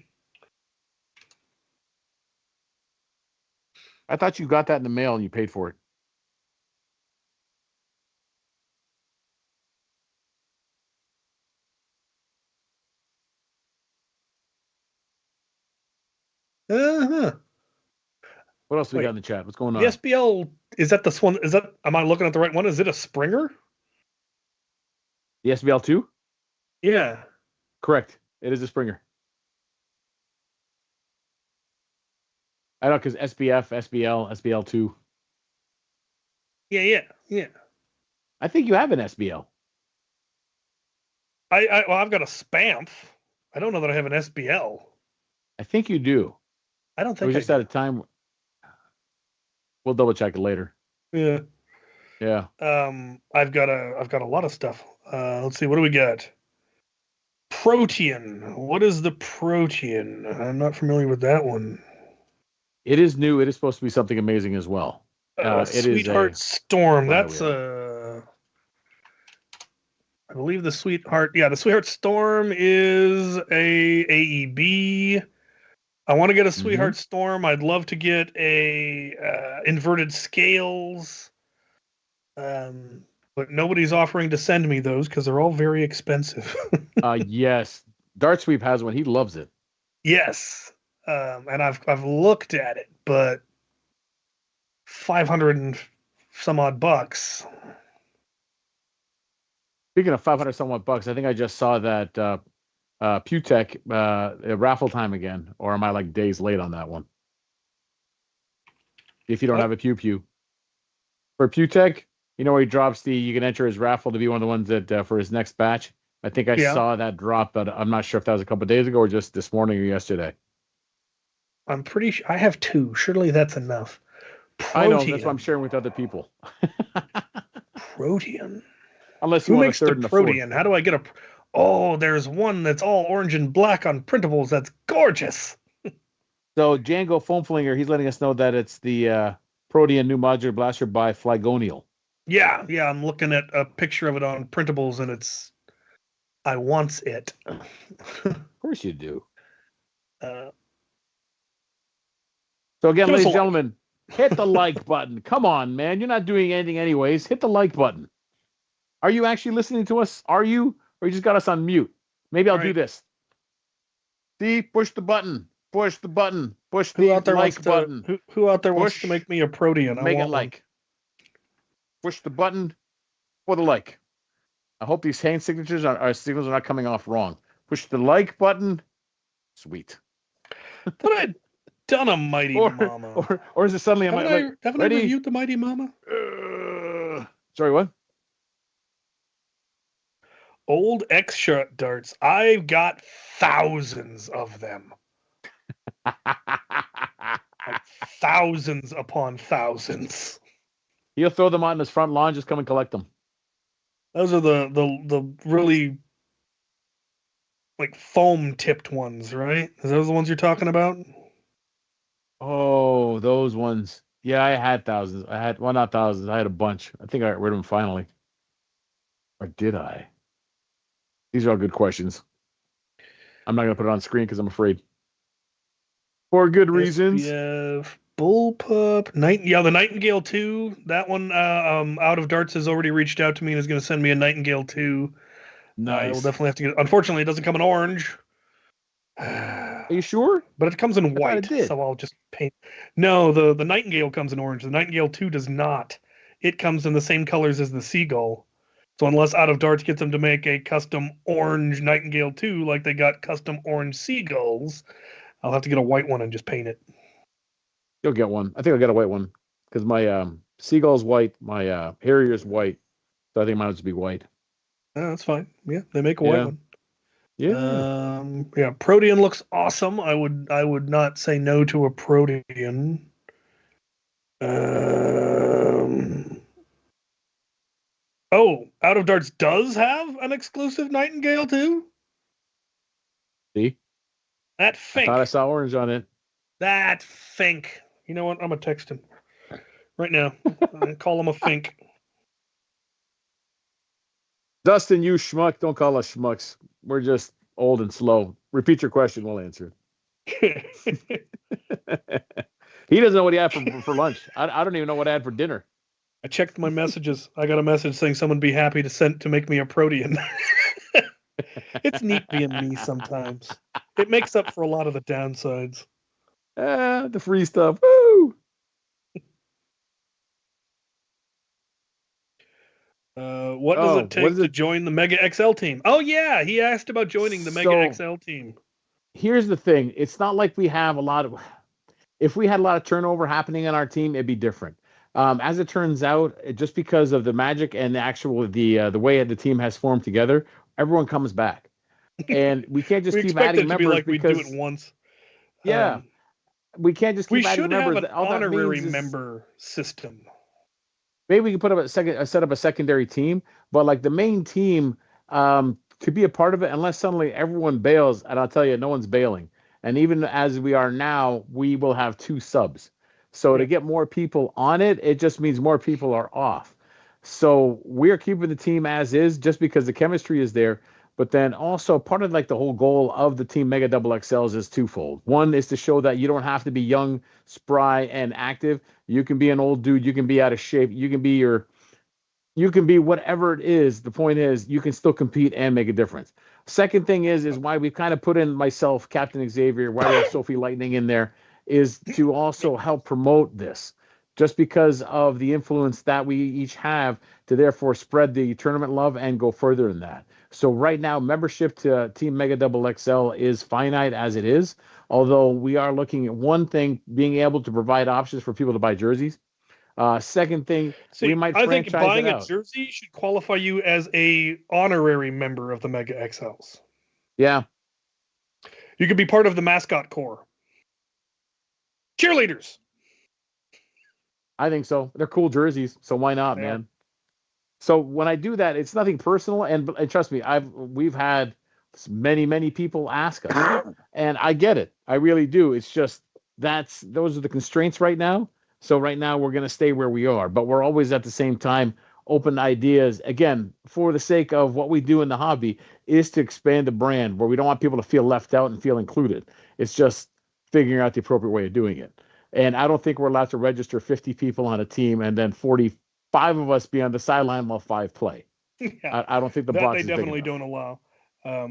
I thought you got that in the mail and you paid for it. What else do we got in the chat? What's going on? The SBL, is that this one? Am I looking at the right one? Is it a Springer? The SBL2? Yeah. Correct. It is a Springer. I know, because SBF, SBL, SBL2. Yeah. I think you have an SBL. I've got a SPAMF. I don't know that I have an SBL. I think you do. I don't think it was just at a time. We'll double check it later. Yeah. I've got a lot of stuff. Let's see. What do we got? Protean. What is the Protean? I'm not familiar with that one. It is new. It is supposed to be something amazing as well. It is Sweetheart Storm. Fly That's wheel. I believe the Sweetheart. Yeah, the Sweetheart Storm is a AEB. I want to get a Sweetheart Storm. I'd love to get a inverted scales. But nobody's offering to send me those because they're all very expensive. Yes, Dart Sweep has one. He loves it. Yes, and I've looked at it, but 500 and some odd bucks. Speaking of 500 somewhat bucks, I think I just saw that Pewtech raffle time again, or am I like days late on that one? If you don't have a Pew for Pewtech, you know where he drops you can enter his raffle to be one of the ones that for his next batch. I think I saw that drop, but I'm not sure if that was a couple of days ago or just this morning or yesterday. I'm pretty sure I have 2. Surely that's enough. Protean. I know, that's what I'm sharing with other people. Protean. Unless you Who want makes a third the and a fourth. Protean? How do I get a? Oh, there's one that's all orange and black on printables. That's gorgeous. So Django Foam-flinger, he's letting us know that it's the Protean new modular blaster by Flygonial. Yeah. I'm looking at a picture of it on printables, and it's. I wants it. Of course you do. So again, ladies and gentlemen, hit the like button. Come on, man. You're not doing anything anyways. Hit the like button. Are you actually listening to us? Are you? Or you just got us on mute? Maybe I'll do this. See? Push the button. Push the button. Push the like button. Who out there wants to make me a Protean? Make it like. Push the button for the like. I hope these hand signatures our signals are not coming off wrong. Push the like button. Sweet. But I'd done a Mighty Mama. Or is it suddenly haven't I reviewed the Mighty Mama? Sorry, what? Old X-Shot darts. I've got thousands of them. Like thousands upon thousands. He'll throw them out in his front lawn. Just come and collect them. Those are the really like foam tipped ones, right? Is those the ones you're talking about? Oh, those ones. Yeah, I had thousands. Not thousands. I had a bunch. I think I got rid of them finally. Or did I? These are all good questions. I'm not going to put it on screen because I'm afraid. For good reasons. SPF, Bullpup, the Nightingale 2. That one, Out of Darts has already reached out to me and is going to send me a Nightingale 2. Nice. We'll definitely have to get it. Unfortunately, it doesn't come in orange. Are you sure? But it comes in white, so I'll just paint. No, the Nightingale comes in orange. The Nightingale 2 does not. It comes in the same colors as the Seagull. So unless Out of Darts gets them to make a custom orange Nightingale 2, like they got custom orange Seagulls, I'll have to get a white one and just paint it. You'll get one. I think I'll get a white one because my Seagull's white, my Harrier's white, so I think mine will just be white. That's fine. Yeah, they make a white one. Yeah. Protean looks awesome. I would not say no to a Protean. Out of Darts does have an exclusive Nightingale too. See? That Fink. I thought I saw orange on it. That Fink. You know what? I'm gonna text him right now. I call him a Fink. Dustin, you schmuck. Don't call us schmucks. We're just old and slow. Repeat your question. We'll answer it. He doesn't know what he had for lunch. I don't even know what I had for dinner. I checked my messages. I got a message saying someone be happy to make me a Protean. It's neat being me sometimes. It makes up for a lot of the downsides. The free stuff. Woo! What does it take to join the Mega XL team? Oh, yeah. He asked about joining the Mega XL team. Here's the thing. It's not like we have a lot of... If we had a lot of turnover happening on our team, it'd be different. As it turns out, just because of the magic and the way the team has formed together, everyone comes back. And we can't just keep adding members because... we do it once. Yeah. We can't just keep adding members. We should have an honorary member system. Maybe we can set up a secondary team, but like the main team could be a part of it unless suddenly everyone bails. And I'll tell you, no one's bailing. And even as we are now, we will have 2 subs. So to get more people on it, it just means more people are off. So we're keeping the team as is just because the chemistry is there. But then also part of like the whole goal of the Team Mega Double XLs is twofold. One is to show that you don't have to be young, spry, and active. You can be an old dude. You can be out of shape. You can be whatever it is. The point is you can still compete and make a difference. Second thing is why we kind of put in myself, Captain Xavier, why we have Sophie Lightning in there, is to also help promote this. Just because of the influence that we each have to therefore spread the tournament love and go further than that. So right now, membership to Team Mega Double XL is finite as it is, although we are looking at one thing, being able to provide options for people to buy jerseys. Second thing, we might I think franchise buying it a out. jersey should qualify you as a honorary member of the Mega XLs. Yeah, You could be part of the mascot corps. Cheerleaders. I think so. They're cool jerseys, so why not, They man? So when I do that, it's nothing personal, and trust me, we've had many people ask us, and I get it. I really do. It's just those are the constraints right now. So right now we're going to stay where we are, but we're always at the same time open to ideas. Again, for the sake of what we do in the hobby, is to expand the brand where we don't want people to feel left out and feel included. It's just figuring out the appropriate way of doing it. And I don't think we're allowed to register 50 people on a team and then 45 of us be on the sideline while 5 play. Yeah, I don't think the that box they is big definitely enough. don't allow.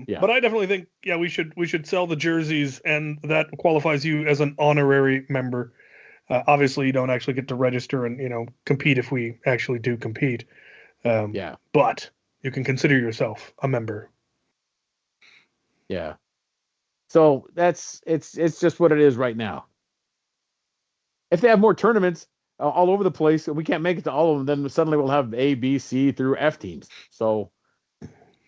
Yeah. But I definitely think we should sell the jerseys, and that qualifies you as an honorary member. Obviously, you don't actually get to register and compete if we actually do compete. Yeah. But you can consider yourself a member. Yeah. So it's just what it is right now. If they have more tournaments all over the place, and we can't make it to all of them, then suddenly we'll have A, B, C through F teams. So,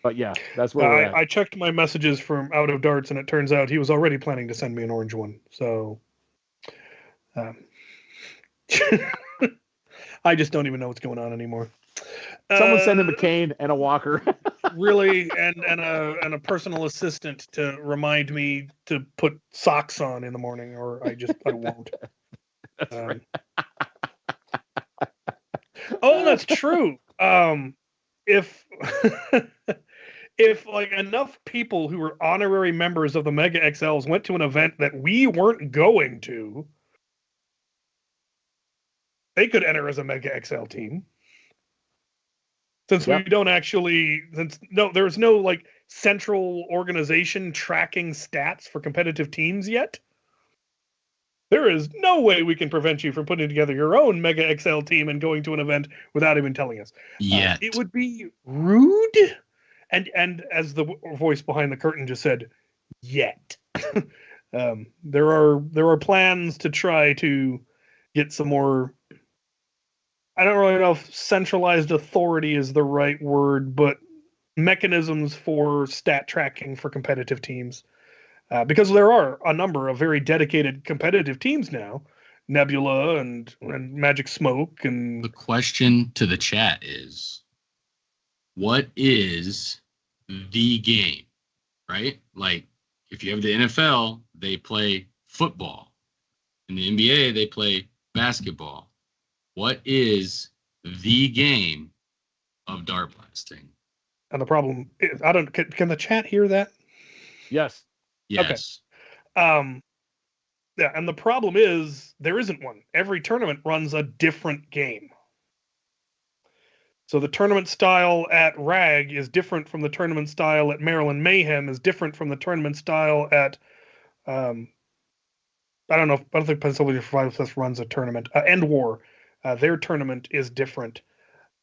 but yeah, that's where we're at. I checked my messages from Out of Darts, and it turns out he was already planning to send me an orange one. So, I just don't even know what's going on anymore. Someone send him a cane and a walker. Really, and a personal assistant to remind me to put socks on in the morning, or I won't. That's right. Oh, that's true. If if like enough people who were honorary members of the Mega XLs went to an event that we weren't going to, they could enter as a Mega XL team. Since we don't actually, there's no like central organization tracking stats for competitive teams yet. There is no way we can prevent you from putting together your own Mega XL team and going to an event without even telling us. Yet. It would be rude. And as the voice behind the curtain just said, yet. There are plans to try to get some more. I don't really know if centralized authority is the right word, but mechanisms for stat tracking for competitive teams. Because there are a number of very dedicated competitive teams now, Nebula and Magic Smoke. And the question to the chat is, what is the game, right? Like, if you have the NFL, they play football. In the NBA, they play basketball. What is the game of dart blasting? And the problem is, can the chat hear that? Yes. Yes. Okay. Yeah, and the problem is there isn't one. Every tournament runs a different game. So the tournament style at RAG is different from the tournament style at Maryland Mayhem, is different from the tournament style at I don't think Pennsylvania Survival Fest runs a tournament. End War, their tournament is different.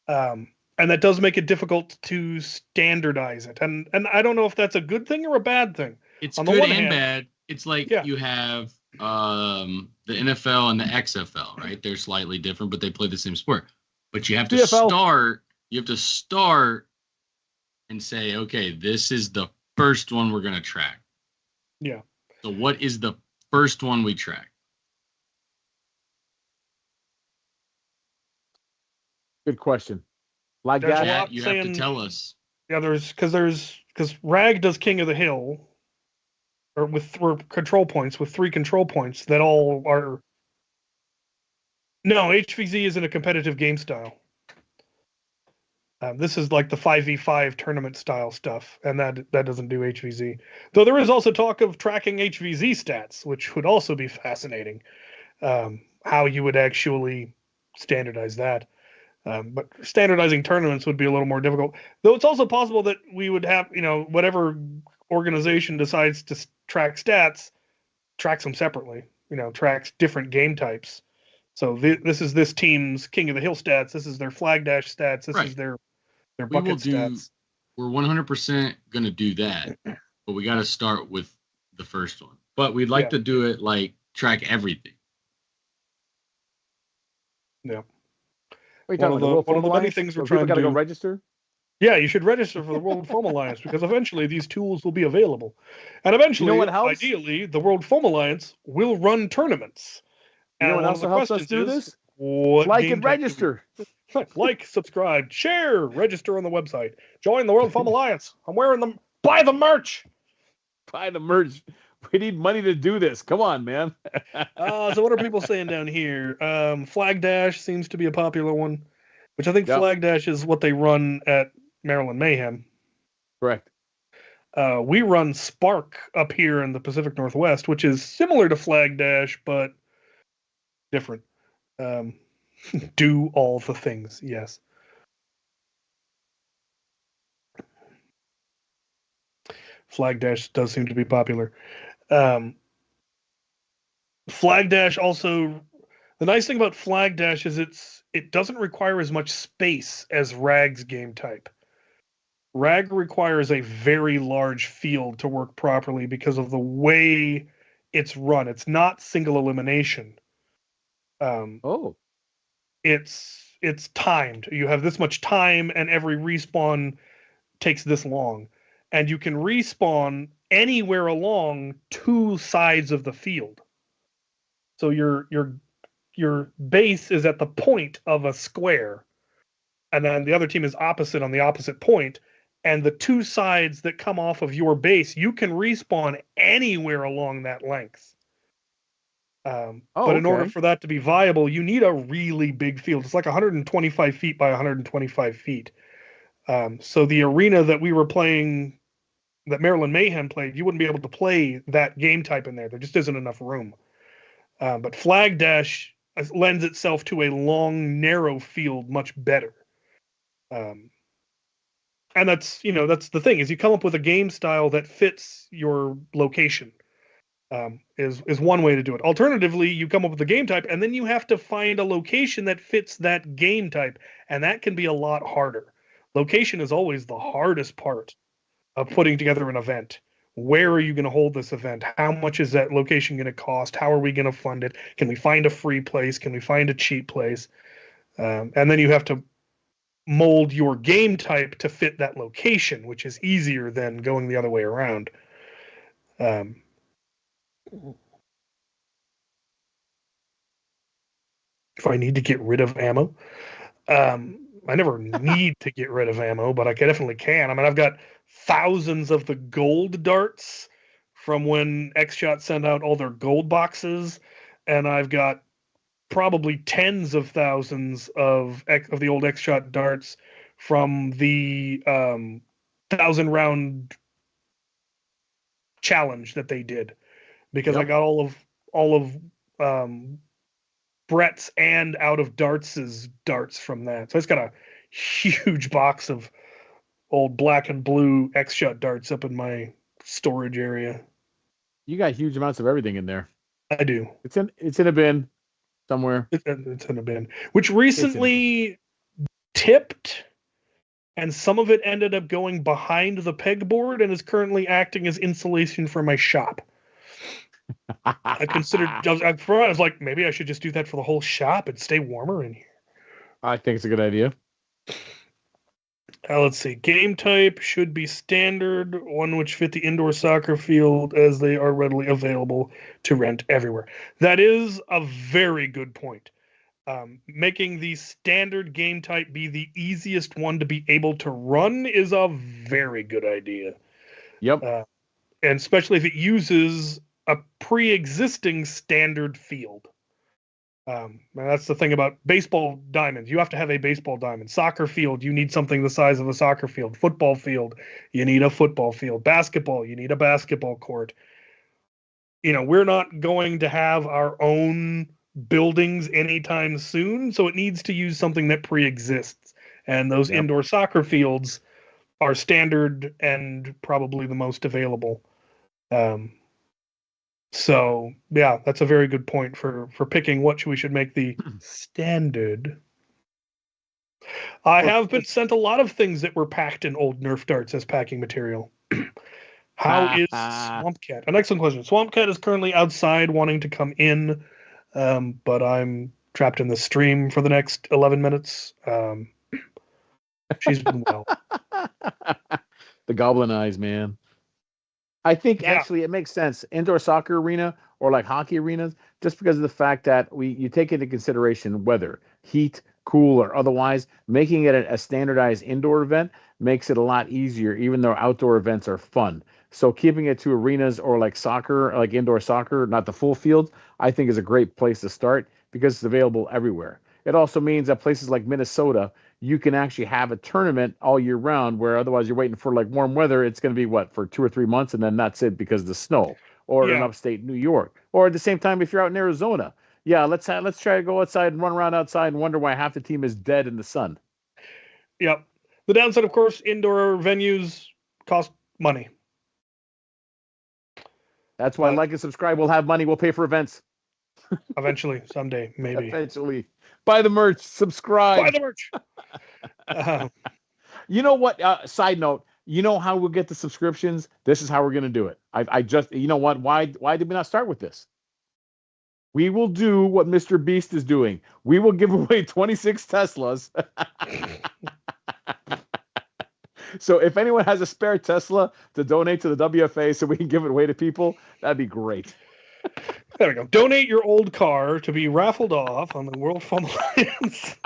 And that does make it difficult to standardize it. And I don't know if that's a good thing or a bad thing. It's good and bad. It's like you have the NFL and the XFL, right? They're slightly different, but they play the same sport. But you have to start. You have to start and say, okay, this is the first one we're going to track. Yeah. So what is the first one we track? Good question. Like there's that, you have to tell us. Yeah, because RAG does King of the Hill, or control points with 3 control points that all are. No, HVZ isn't a competitive game style. This is like the 5v5 tournament style stuff, and that doesn't do HVZ. Though there is also talk of tracking HVZ stats, which would also be fascinating. How you would actually standardize that. But standardizing tournaments would be a little more difficult. Though it's also possible that we would have, whatever organization decides to track stats, tracks them separately. Tracks different game types. So this is this team's King of the Hill stats. This is their flag dash stats. This is their bucket stats. We're 100% going to do that, but we got to start with the first one. But we'd like to do it like track everything. What Yeah. are you talking about? One of the many things we're trying to do. People got to go register? Yeah, you should register for the World Foam Alliance because eventually these tools will be available. And eventually, ideally, the World Foam Alliance will run tournaments. You know what else helps us do this? Like and register. Like, subscribe, share, register on the website. Join the World Foam Alliance. I'm wearing them. Buy the merch. Buy the merch. We need money to do this. Come on, man. So what are people saying down here? Flag Dash seems to be a popular one, which I think Flag Dash is what they run at Maryland Mayhem. Correct. We run Spark up here in the Pacific Northwest, which is similar to Flag Dash, but different. Do all the things, yes. Flag Dash does seem to be popular. Flag Dash also, the nice thing about Flag Dash is it doesn't require as much space as Rag's game type. Rag requires a very large field to work properly because of the way it's run. It's not single elimination. It's timed. You have this much time, and every respawn takes this long, and you can respawn anywhere along 2 sides of the field. So your base is at the point of a square, and then the other team is opposite on the opposite point, and the 2 sides that come off of your base, you can respawn anywhere along that length. But in order for that to be viable, you need a really big field. It's like 125 feet by 125 feet. So the arena that we were playing, that Maryland Mayhem played, you wouldn't be able to play that game type in there. There just isn't enough room. But Flag Dash lends itself to a long, narrow field much better. And that's the thing, is you come up with a game style that fits your location. Is one way to do it. Alternatively, you come up with a game type, and then you have to find a location that fits that game type, and that can be a lot harder. Location is always the hardest part of putting together an event. Where are you going to hold this event? How much is that location going to cost? How are we going to fund it? Can we find a free place? Can we find a cheap place? And then you have to mold your game type to fit that location, which is easier than going the other way around. If I need to get rid of ammo, I never need to get rid of ammo, but I definitely can. I mean, I've got thousands of the gold darts from when X-Shot sent out all their gold boxes, and I've got probably tens of thousands of the old X-Shot darts from the 1,000-round challenge that they did, because I got all of Brett's and Out of Darts's darts from that. So it's got a huge box of old black and blue X-Shot darts up in my storage area. You got huge amounts of everything in there. I do. It's in a bin somewhere. It's in a bin, which recently tipped, and some of it ended up going behind the pegboard and is currently acting as insulation for my shop. I was like, maybe I should just do that for the whole shop and stay warmer in here. I think it's a good idea. Let's see. Game type should be standard, one which fit the indoor soccer field, as they are readily available to rent everywhere. That is a very good point. Making the standard game type be the easiest one to be able to run is a very good idea. Yep. and especially if it uses a pre-existing standard field. And that's the thing about baseball diamonds. You have to have a baseball diamond. Soccer field, you need something the size of a soccer field. Football field, you need a football field. Basketball, you need a basketball court. We're not going to have our own buildings anytime soon, so it needs to use something that pre-exists. And those indoor soccer fields are standard and probably the most available. So yeah, that's a very good point for picking what we should make the standard. I have been sent a lot of things that were packed in old Nerf darts as packing material. How is Swamp Cat? An excellent question. Swamp Cat is currently outside wanting to come in, but I'm trapped in the stream for the next 11 minutes. She's been well. The goblin eyes, man. I think actually it makes sense. Indoor soccer arena or like hockey arenas, just because of the fact that you take into consideration weather, heat, cool, or otherwise. Making it a standardized indoor event makes it a lot easier, even though outdoor events are fun. So keeping it to arenas or like soccer, like indoor soccer, not the full field, I think is a great place to start because it's available everywhere. It also means that places like Minnesota, you can actually have a tournament all year round, where otherwise you're waiting for like warm weather. It's going to be for 2 or 3 months, and then that's it because of the snow. Or in upstate New York, or at the same time if you're out in Arizona, let's try to go outside and run around outside and wonder why half the team is dead in the sun. Yep. The downside, of course, indoor venues cost money. That's why like and subscribe. We'll have money. We'll pay for events. Eventually, someday, maybe. Eventually. Buy the merch. Subscribe. Buy the merch. You know what? Side note. You know how we'll get the subscriptions? This is how we're going to do it. I just, you know what? Why did we not start with this? We will do what Mr. Beast is doing. We will give away 26 Teslas. So if anyone has a spare Tesla to donate to the WFA so we can give it away to people, that'd be great. There we go. Donate your old car to be raffled off on the World Foam Alliance.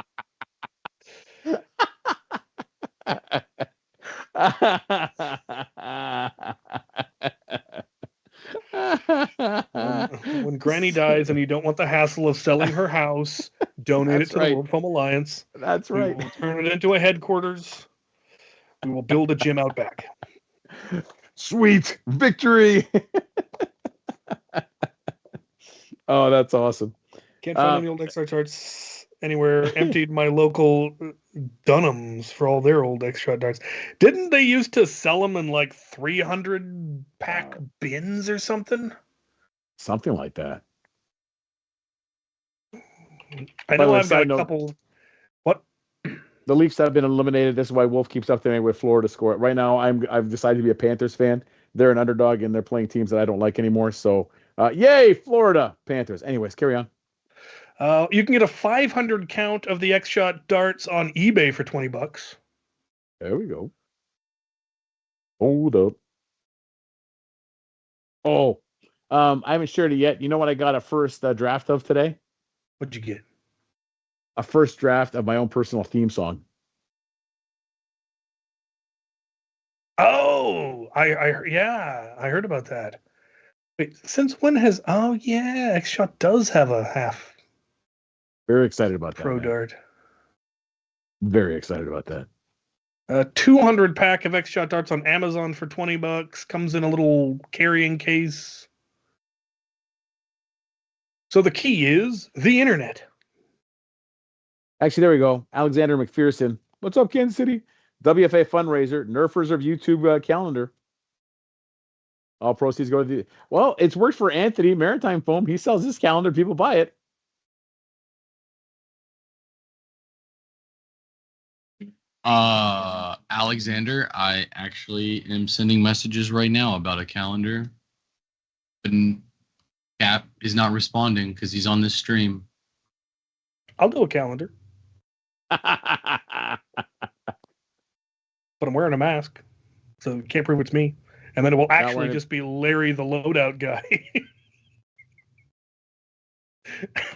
When Granny dies and you don't want the hassle of selling her house, donate it to the World Foam Alliance. That's right. We will turn it into a headquarters. We will build a gym out back. Sweet victory. Oh, that's awesome. Can't find any old XR charts anywhere. Emptied my local Dunhams for all their old extra darts. Didn't they used to sell them in like 300 pack bins or something? Something like that. I know I've got a couple. What? The Leafs have been eliminated. This is why Wolf keeps up there with Florida score. Right now, I've decided to be a Panthers fan. They're an underdog and they're playing teams that I don't like anymore. So, yay, Florida Panthers. Anyways, carry on. You can get a 500 count of the X-Shot darts on eBay for $20. There we go. Hold up. Oh, I haven't shared it yet. You know what I got a first draft of today? What'd you get? A first draft of my own personal theme song. Oh, I heard about that. Wait, since when has? Oh yeah, X-Shot does have a half. Very excited about that. Pro dart. Very excited about that. 200 pack of X-Shot darts on Amazon for $20. Comes in a little carrying case. So the key is the internet. Actually, there we go. Alexander McPherson. What's up, Kansas City? WFA fundraiser. Nerfers of YouTube calendar. All proceeds go to the... Well, it's worked for Anthony, Maritime Foam. He sells his calendar. People buy it. Alexander, I actually am sending messages right now about a calendar. And Cap is not responding because he's on this stream. I'll do a calendar. But I'm wearing a mask, so you can't prove it's me. And then it will actually just be Larry the loadout guy.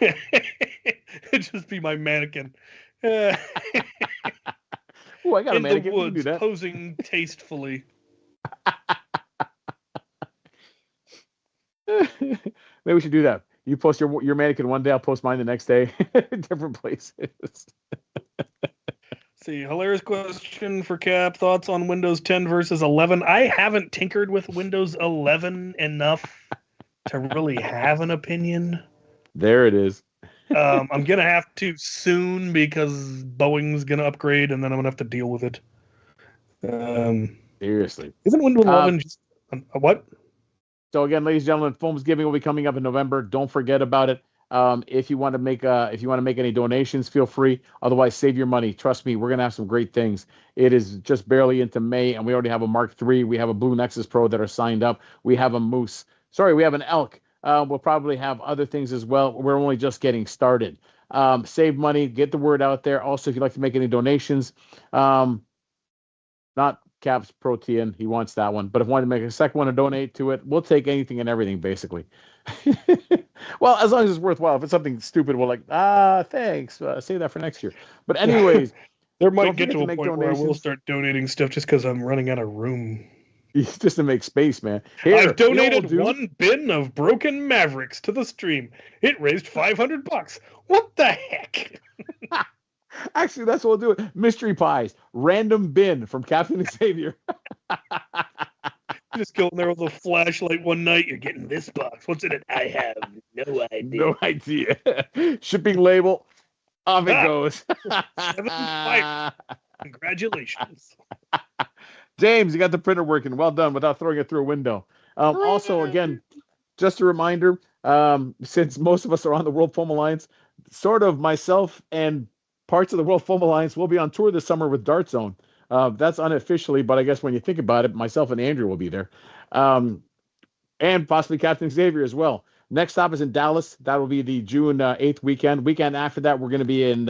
It'd just be my mannequin. Oh, I got a mannequin. In the woods, posing tastefully. Maybe we should do that. You post your mannequin one day, I'll post mine the next day. Different places. See, hilarious question for Cap. Thoughts on Windows 10 versus 11? I haven't tinkered with Windows 11 enough to really have an opinion. There it is. I'm going to have to soon because Boeing's going to upgrade and then I'm going to have to deal with it. Seriously. Isn't Windows 11 just what? So again, ladies and gentlemen, Foam's Giving will be coming up in November. Don't forget about it. If you want to make any donations, feel free. Otherwise, save your money. Trust me, we're gonna have some great things. It is just barely into May, and we already have a Mark III. We have a Blue Nexus Pro that are signed up. We have a Moose. Sorry, we have an Elk. We'll probably have other things as well. We're only just getting started. Save money, get the word out there. Also, if you'd like to make any donations, not Cap's Protein, he wants that one. But if you want to make a second one to donate to it, we'll take anything and everything, basically. Well, as long as it's worthwhile. If it's something stupid, we're like, thanks. Save that for next year. But anyways, there might get to a point where I will start donating stuff just because I'm running out of room. Just to make space, man. Here, I've donated one bin of broken Mavericks to the stream. It raised $500. What the heck? Actually, that's what we'll do. Mystery pies, random bin from Captain Xavier. You just go in there with a flashlight one night. You're getting this box. What's in it? I have no idea. No idea. Shipping label. Off it goes. 7-5. Congratulations. James, you got the printer working. Well done without throwing it through a window. Also, again, just a reminder, since most of us are on the World Foam Alliance, sort of myself and parts of the World Foam Alliance will be on tour this summer with Dart Zone. That's unofficially, but I guess when you think about it, myself and Andrew will be there. And possibly Captain Xavier as well. Next stop is in Dallas. That will be the June 8th weekend. Weekend after that, we're going to be in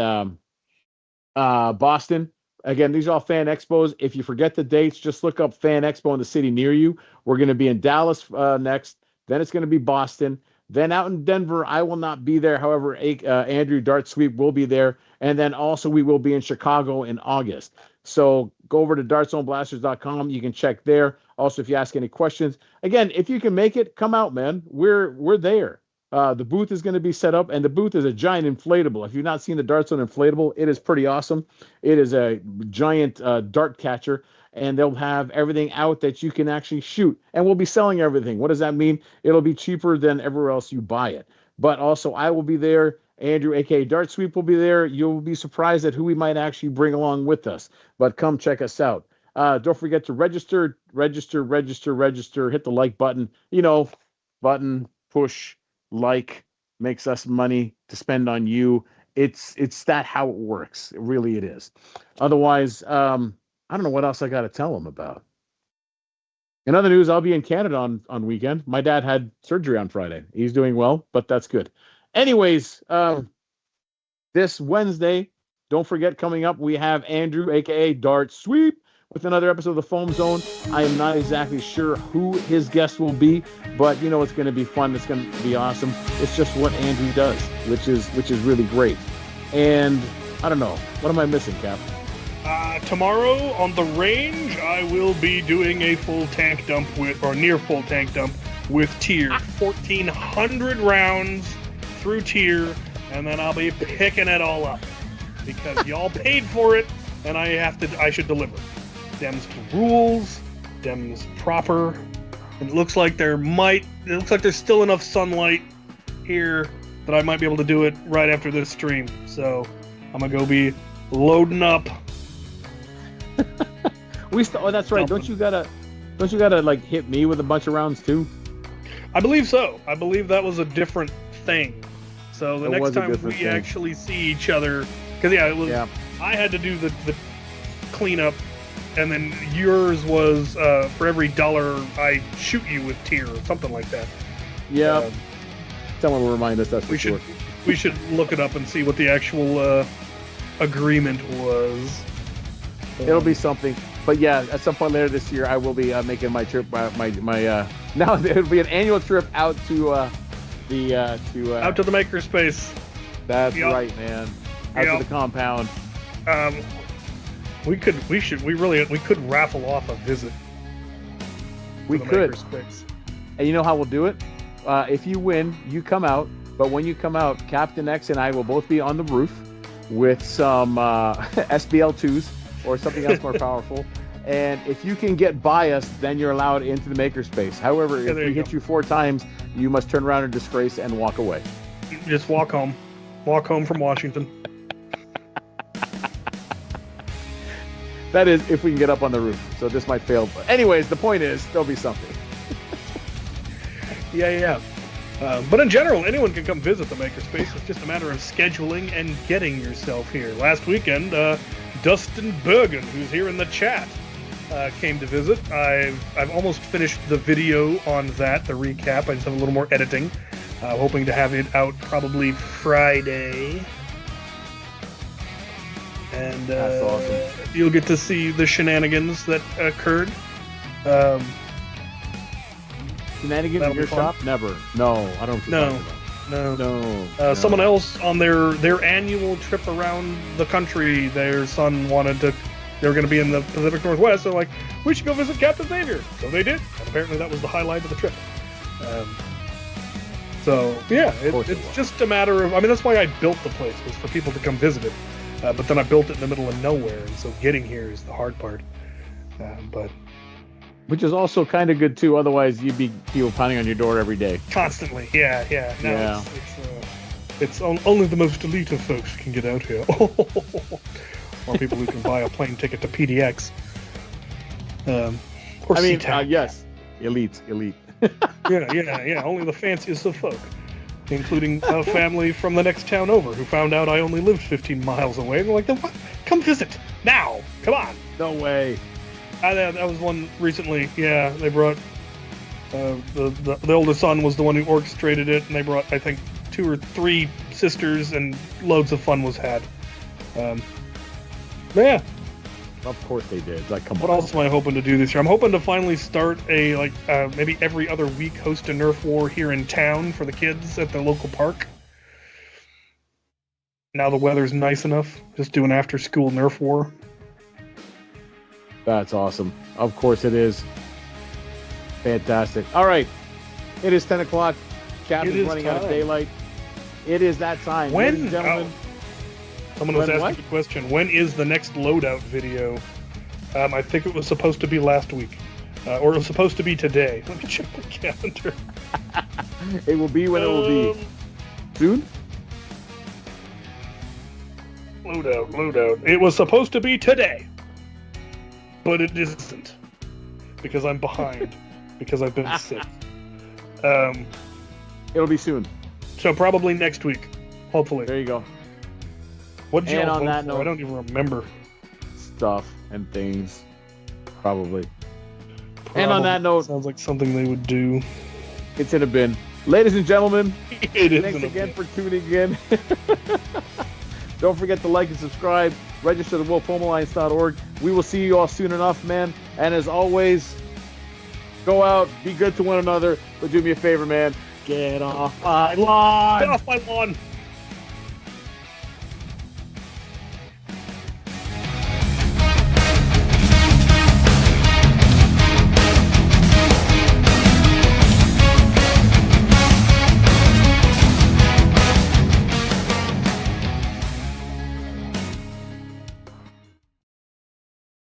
Boston. Again, these are all fan expos. If you forget the dates, just look up Fan Expo in the city near you. We're going to be in Dallas next. Then it's going to be Boston. Then out in Denver, I will not be there. However, Andrew Dart Sweep will be there. And then also we will be in Chicago in August. So go over to dartzoneblasters.com. You can check there. Also, if you ask any questions, again, if you can make it, come out, man. We're there. The booth is going to be set up, and the booth is a giant inflatable. If you've not seen the Dart Zone inflatable, it is pretty awesome. It is a giant dart catcher, and they'll have everything out that you can actually shoot. And we'll be selling everything. What does that mean? It'll be cheaper than everywhere else you buy it. But also, I will be there. Andrew, a.k.a. Dart Sweep, will be there. You'll be surprised at who we might actually bring along with us. But come check us out. Don't forget to register. Hit the like button. Button, push, like, makes us money to spend on you. It's that how it works. It is. Otherwise, I don't know what else I got to tell them about. In other news, I'll be in Canada on weekend. My dad had surgery on Friday. He's doing well, but that's good. Anyways, this Wednesday, don't forget, coming up, we have Andrew, a.k.a. Dart Sweep, with another episode of the Foam Zone. I am not exactly sure who his guest will be, but it's going to be fun. It's going to be awesome. It's just what Andrew does, which is really great. And I don't know. What am I missing, Cap? Tomorrow on the range, I will be doing a full tank dump near full tank dump with tier. 1,400 rounds through tier, and then I'll be picking it all up because y'all paid for it, and I should deliver. Dem's rules, Dem's proper. And it looks like there's still enough sunlight here that I might be able to do it right after this stream. So I'm gonna go be loading up. That's right. Don't you gotta like hit me with a bunch of rounds too? I believe so. I believe that was a different thing. So the next time we actually see each other, because I had to do the cleanup, and then yours was for every $1 I shoot you with tier or something like that. Yeah. Someone will remind us. That's for sure. We should look it up and see what the actual agreement was. It'll be something. But yeah, at some point later this year, I will be making my trip. Now it'll be an annual trip out to out to the makerspace. That's right, man. Out to the compound. We could raffle off a visit. We could. And you know how we'll do it? if you win, you come out. But when you come out, Captain X and I will both be on the roof with some SBL2s or something else more powerful. And if you can get by us, then you're allowed into the makerspace. However, if we hit you 4 times, you must turn around in disgrace and walk away. Just walk home. Walk home from Washington. That is, if we can get up on the roof. So this might fail. But anyways, the point is, there'll be something. Yeah. But in general, anyone can come visit the Makerspace. It's just a matter of scheduling and getting yourself here. Last weekend, Dustin Bergen, who's here in the chat, came to visit. I've almost finished the video on that, the recap. I just have a little more editing. Hoping to have it out probably Friday. And That's awesome. You'll get to see the shenanigans that occurred. Shenanigans in your shop? Never. No, I don't. No. Someone else on their annual trip around the country, their son wanted to. They were going to be in the Pacific Northwest. So like, we should go visit Captain Xavier. So they did, and apparently that was the highlight of the trip. So yeah, it's just a matter of. I mean, that's why I built the place, was for people to come visit it. But then I built it in the middle of nowhere, and so getting here is the hard part. But which is also kind of good too. Otherwise, you'd be people pounding on your door every day. Constantly, yeah. No, it's only the most elite of folks can get out here, or people who can buy a plane ticket to PDX. Or yes, elite. Yeah. Only the fanciest of folk, including a family from the next town over who found out I only lived 15 miles away. They're like, "What? Come visit now! Come on!" No way. That was one recently. Yeah, they brought the oldest son was the one who orchestrated it, and they brought, I think, 2 or 3 sisters, and loads of fun was had. Yeah. Of course they did. Like, come on. What else am I hoping to do this year? I'm hoping to finally start a maybe every other week host a Nerf war here in town for the kids at the local park. Now the weather's nice enough, just do an after-school Nerf war. That's awesome. Of course it is. Fantastic. All right. It is 10 o'clock. Captain's running out of daylight. It is that time. Ladies and gentlemen. Someone was asking the question, when is the next loadout video? I think it was supposed to be last week. Or it was supposed to be today. Let me check the calendar. It will be when it will be. Soon? Loadout. It was supposed to be today. But it isn't. Because I'm behind. Because I've been sick. It'll be soon. So probably next week. Hopefully. There you go. What did you on that note, I don't even remember. Stuff and things. Probably. And on that note, sounds like something they would do. It's in a bin. Ladies and gentlemen, thanks again for tuning in. Don't forget to like and subscribe. Register at wolfhomealliance.org. We will see you all soon enough, man. And as always, go out, be good to one another, but do me a favor, man. Get off my lawn. Get off my lawn.